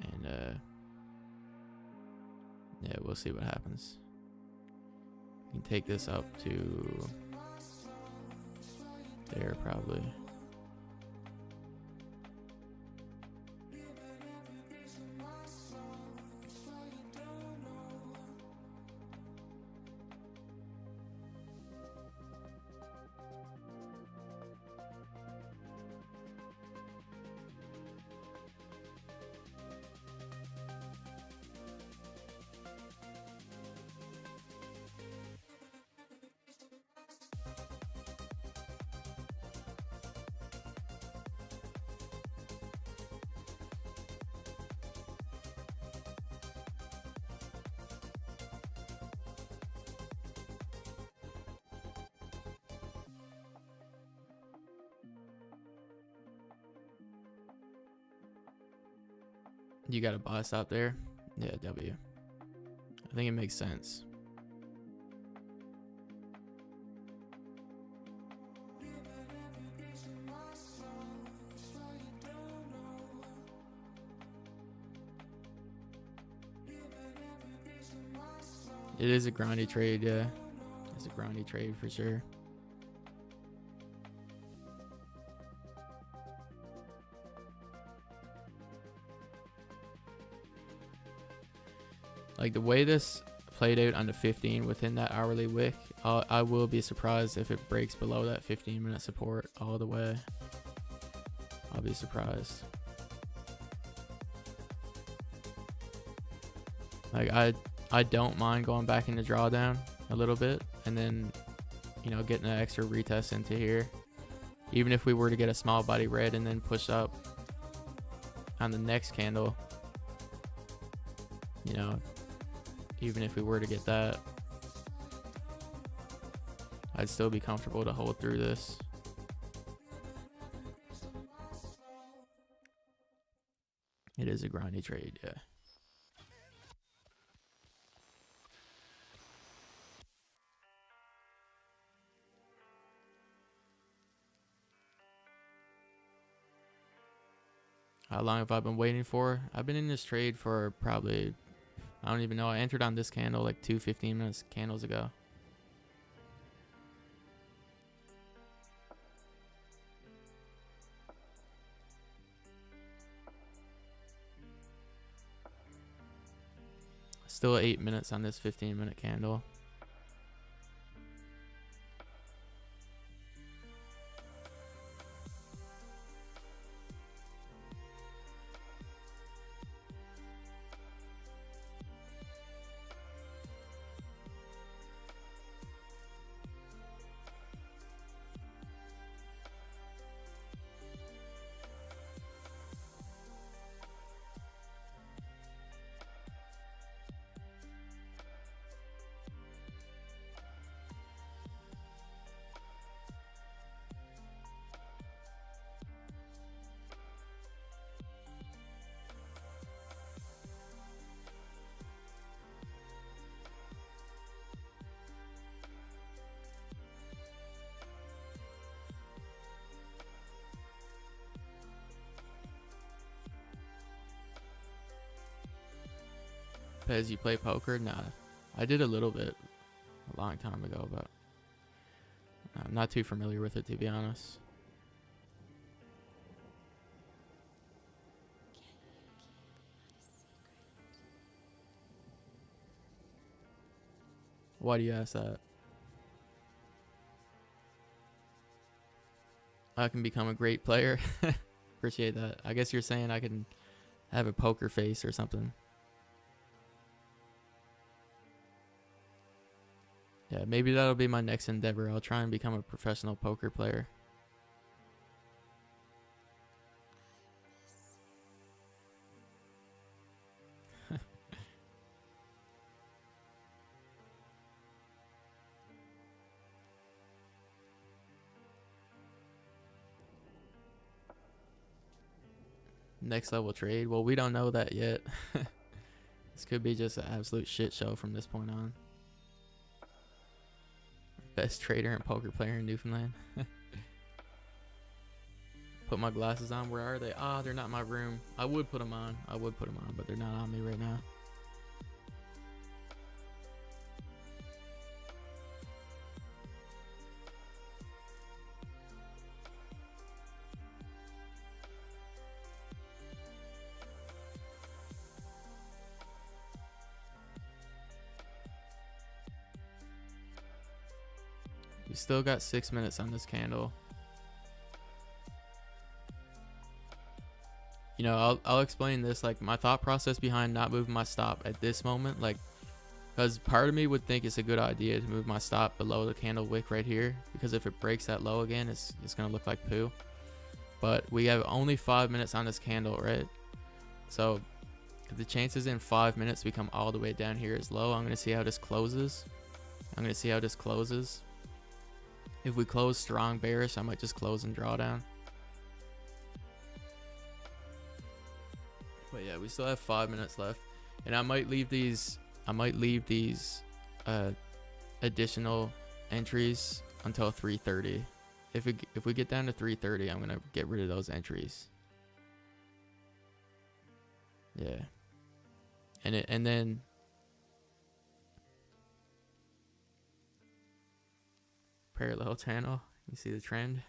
And yeah, we'll see what happens. We can take this up to there probably. You got a buy stop there? Yeah, W. I think it makes sense. It is a grindy trade, yeah. It's a grindy trade for sure. Like, the way this played out on the 15 within that hourly wick, I will be surprised if it breaks below that 15-minute support all the way. I'll be surprised. Like, I don't mind going back into drawdown a little bit and then, you know, getting an extra retest into here. Even if we were to get a small body red and then push up on the next candle, you know, even if we were to get that, I'd still be comfortable to hold through this. It is a grindy trade, yeah. How long have I been waiting for? I've been in this trade for probably, I don't even know. I entered on this candle like 2 15-minute candles ago. Still 8 minutes on this 15-minute candle. Pez, you play poker? Nah. I did a little bit a long time ago, but I'm not too familiar with it, to be honest. Why do you ask that? I can become a great player. Appreciate that. I guess you're saying I can have a poker face or something. Yeah, maybe that'll be my next endeavor. I'll try and become a professional poker player. Next level trade. Well, we don't know that yet. This could be just an absolute shit show from this point on. Best trader and poker player in Newfoundland. Put my glasses on. Where are they? Ah, they're not in my room. I would put them on. But they're not on me right now. We still got 6 minutes on this candle. You know, I'll explain this, like my thought process behind not moving my stop at this moment, like, because part of me would think it's a good idea to move my stop below the candle wick right here, because if it breaks that low again, it's gonna look like poo. But we have only 5 minutes on this candle, right? So if the chances in 5 minutes we come all the way down here is low, I'm gonna see how this closes. If we close strong bearish, I might just close and draw down. But yeah, we still have 5 minutes left, and I might leave these additional entries until 3:30. If we get down to 3:30, I'm gonna get rid of those entries. Yeah, and then parallel channel. You see the trend.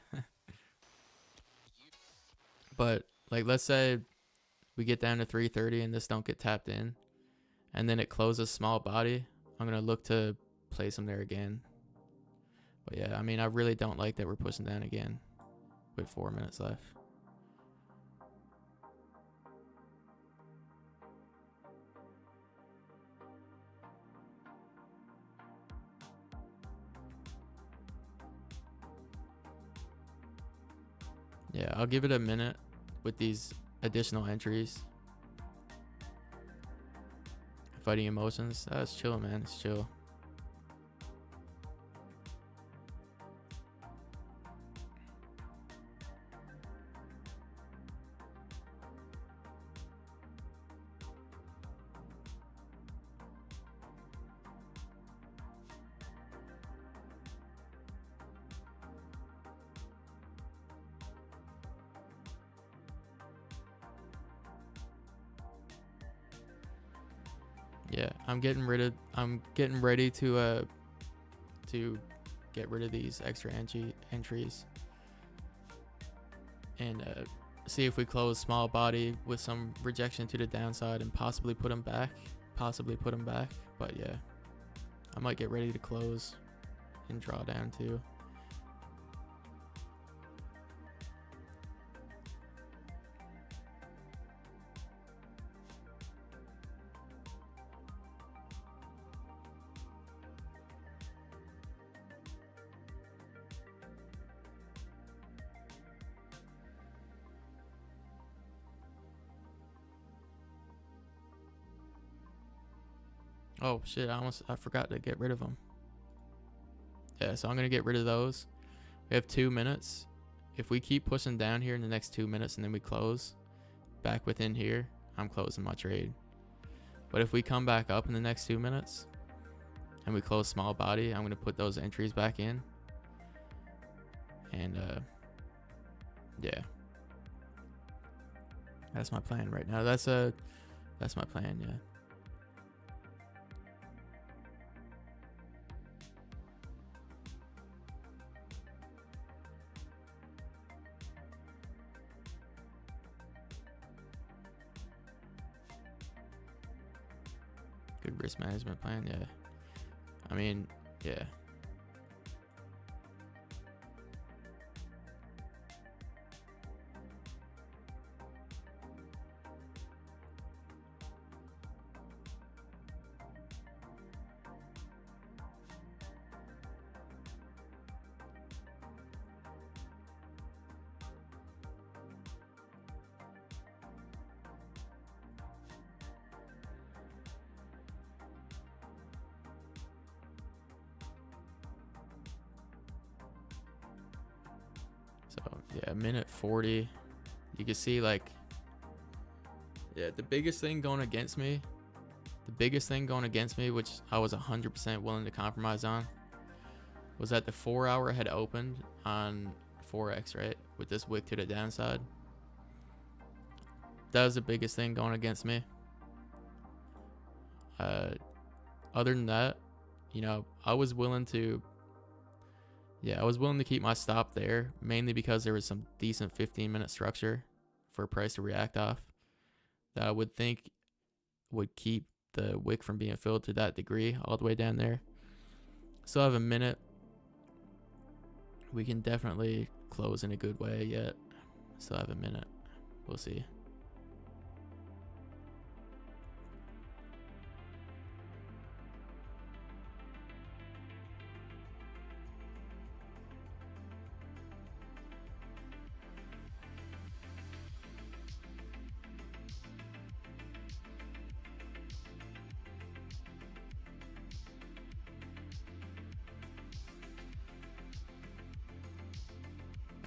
But like, let's say we get down to 3:30 and this don't get tapped in, and then it closes small body, I'm gonna look to place them there again. But yeah, I mean, I really don't like that we're pushing down again with 4 minutes left. Yeah, I'll give it a minute with these additional entries. Fighting emotions. It's chill, man. It's chill. Yeah, I'm getting ready to get rid of these extra entries and see if we close small body with some rejection to the downside and possibly put them back. But yeah, I might get ready to close and draw down too. Oh shit, I forgot to get rid of them. Yeah, so I'm gonna get rid of those. We have 2 minutes. If we keep pushing down here in the next 2 minutes and then we close back within here, I'm closing my trade. But if we come back up in the next 2 minutes and we close small body, I'm gonna put those entries back in. And yeah, that's my plan right now. That's my plan. Yeah. Good risk management plan. Yeah, I mean, yeah. So yeah, minute 40. You can see like, yeah, the biggest thing going against me, which I was 100% willing to compromise on, was that the 4 hour had opened on Forex, right? With this wick to the downside. That was the biggest thing going against me. Other than that, you know, I was willing to keep my stop there, mainly because there was some decent 15-minute structure for price to react off that I would think would keep the wick from being filled to that degree all the way down there. Still have a minute. We can definitely close in a good way yet. Still have a minute. We'll see.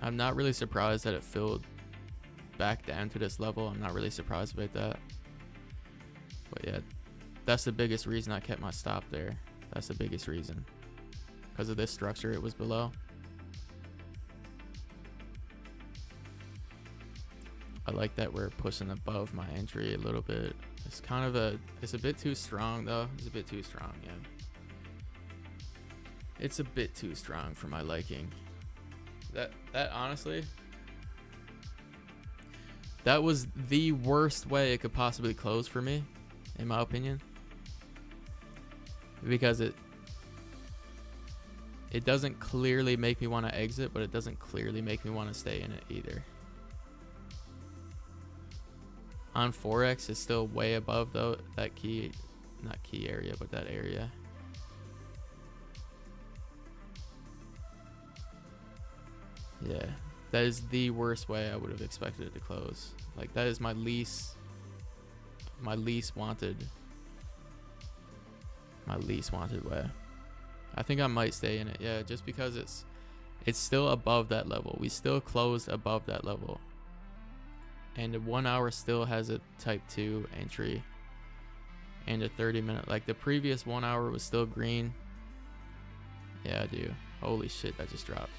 I'm not really surprised that it filled back down to this level. I'm not really surprised about that. But yeah, that's the biggest reason I kept my stop there. That's the biggest reason. Because of this structure it was below. I like that we're pushing above my entry a little bit. It's kind of it's a bit too strong though. It's a bit too strong, yeah. It's a bit too strong for my liking. That honestly, that was the worst way it could possibly close for me, in my opinion. Because it doesn't clearly make me want to exit, but it doesn't clearly make me want to stay in it either. On Forex, it's still way above though that key, not key area, but that area. Yeah, that is the worst way I would have expected it to close. Like that is my least wanted way. I think I might stay in it, yeah, just because it's still above that level. We still closed above that level. And the 1 hour still has a type 2 entry and a 30-minute. Like the previous 1 hour was still green. Yeah, I do. Holy shit, that just dropped.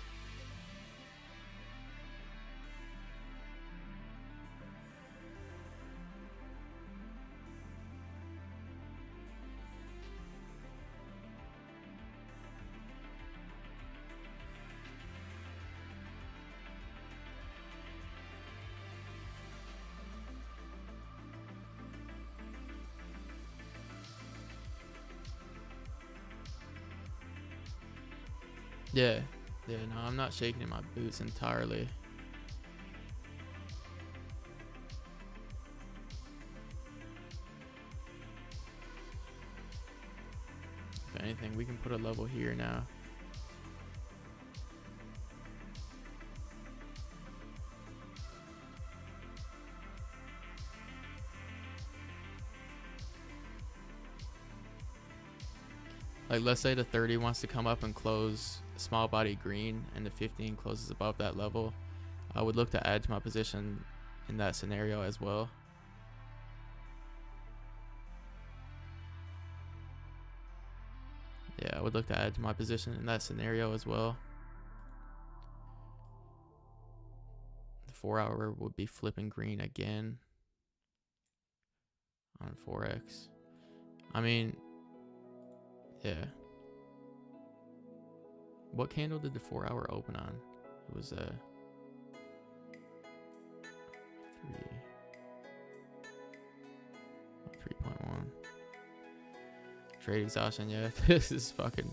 Yeah, no, I'm not shaking in my boots entirely. If anything, we can put a level here now. Like let's say the 30 wants to come up and close small body green and the 15 closes above that level. I would look to add to my position in that scenario as well. Yeah, I would look to add to my position in that scenario as well. The 4 hour would be flipping green again on Forex. I mean, yeah. What candle did the 4 hour open on? It was 3. Trade exhaustion, yeah. This is fucking.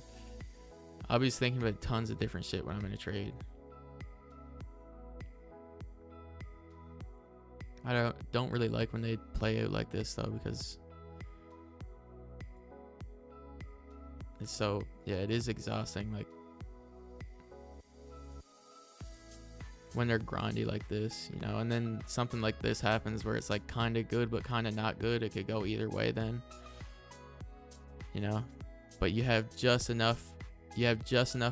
I'll be thinking about tons of different shit when I'm in a trade. I don't really like when they play out like this though, because it's so, yeah, it is exhausting. Like when they're grindy like this, you know, and then something like this happens where it's like kind of good but kind of not good. It could go either way then, you know, but you have just enough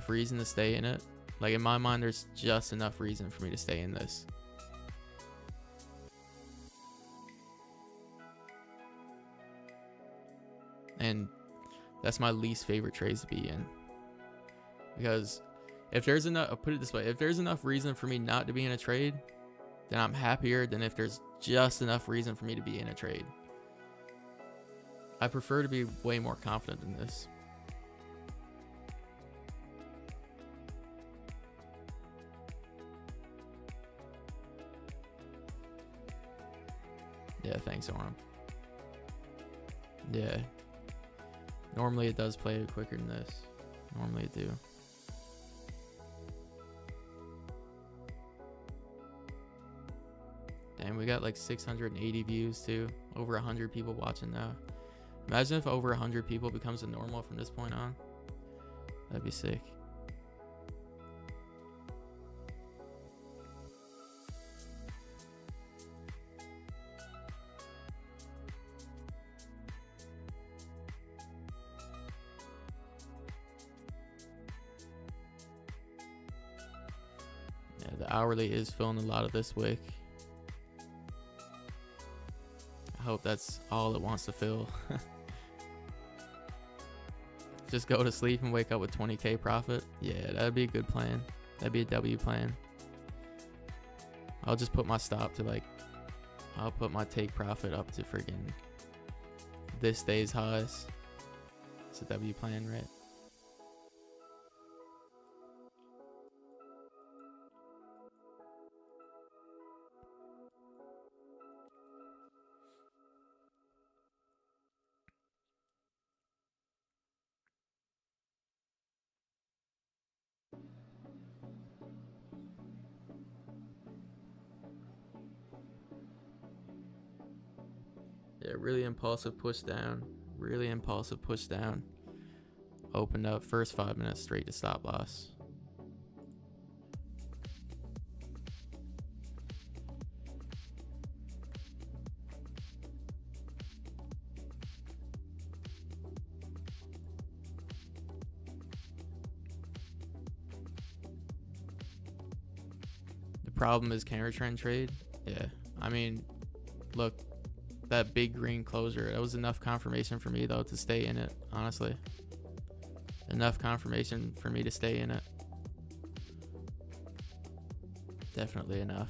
reason to stay in it. Like in my mind, there's just enough reason for me to stay in this. And that's my least favorite trades to be in, because if there's enough, I'll put it this way, if there's enough reason for me not to be in a trade, then I'm happier than if there's just enough reason for me to be in a trade. I prefer to be way more confident in this. Yeah, thanks, Oram. Yeah. Normally it does play quicker than this. Normally it do. Damn, we got like 680 views too. Over 100 people watching now. Imagine if over 100 people becomes a normal from this point on. That'd be sick. Yeah, the hourly is filling a lot of this week. I hope that's all it wants to fill. Just go to sleep and wake up with 20k profit. Yeah, that'd be a good plan. That'd be a W plan. I'll just put my stop to like, I'll put my take profit up to friggin' this day's highs. It's a W plan, right? Yeah, really impulsive push down. Really impulsive push down. Opened up first 5 minutes straight to stop loss. The problem is counter trend trade. Yeah, I mean, look, that big green closure, that was enough confirmation for me though to stay in it, honestly. Enough confirmation for me to stay in it. Definitely enough.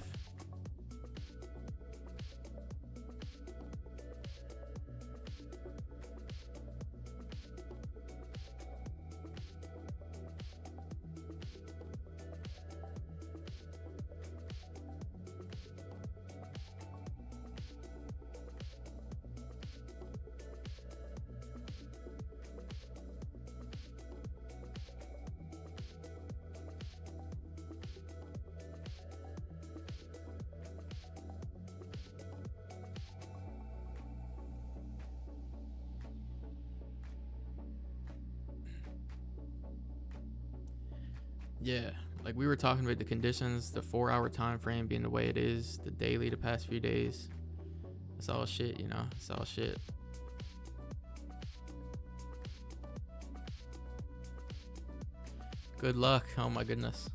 Yeah, like we were talking about the conditions, the 4-hour time frame being the way it is, the daily the past few days. It's all shit, you know. It's all shit. Good luck. Oh my goodness.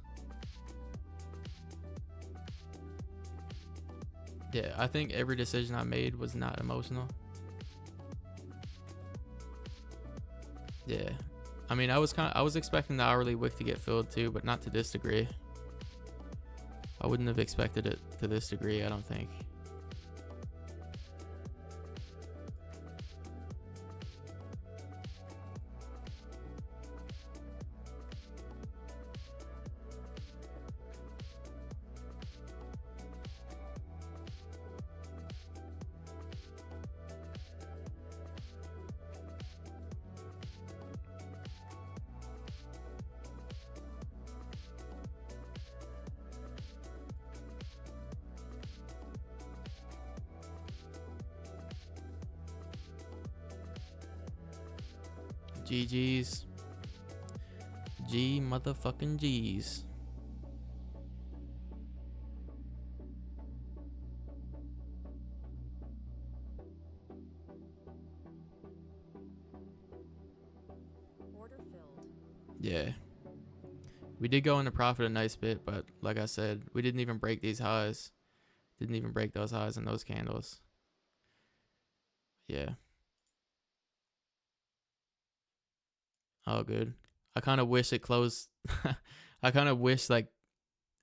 Yeah, I think every decision I made was not emotional. Yeah. I mean, I was expecting the hourly wick to get filled too, but not to this degree. I wouldn't have expected it to this degree, I don't think. GG's. G motherfucking G's. Order filled. Yeah. We did go into profit a nice bit, but like I said, we didn't even break these highs. Didn't even break those highs in those candles. Yeah. Oh, good. I kind of wish it closed. I kind of wish like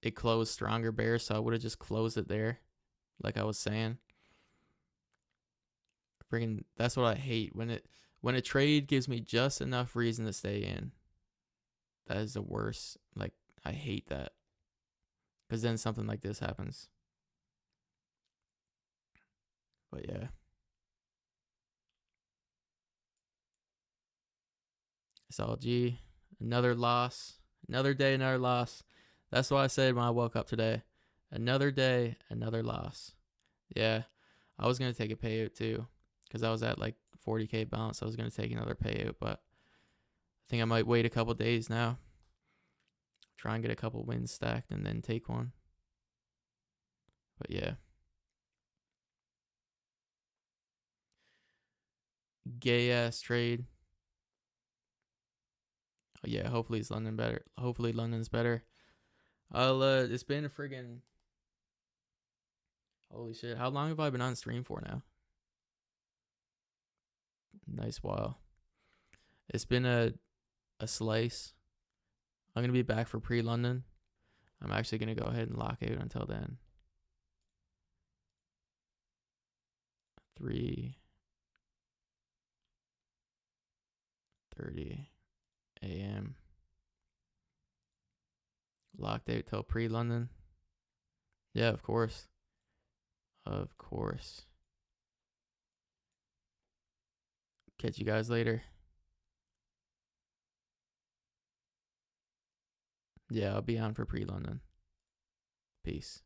it closed stronger bear, so I would have just closed it there, like I was saying. Freaking, that's what I hate when a trade gives me just enough reason to stay in. That is the worst. Like I hate that, because then something like this happens. But yeah. SLG, another loss, another day, another loss. That's what I said when I woke up today. Another day, another loss. Yeah, I was gonna take a payout too, because I was at like 40K balance. I was gonna take another payout, but I think I might wait a couple days now. Try and get a couple wins stacked and then take one. But yeah. Gay ass trade. Oh, yeah, hopefully it's London better. Hopefully London's better. It's been a friggin' holy shit. How long have I been on stream for now? Nice while. It's been a slice. I'm gonna be back for pre-London. I'm actually gonna go ahead and lock out until then. 3:30 a.m. Locked out till pre-London. Yeah, of course. Of course. Catch you guys later. Yeah, I'll be on for pre-London. Peace.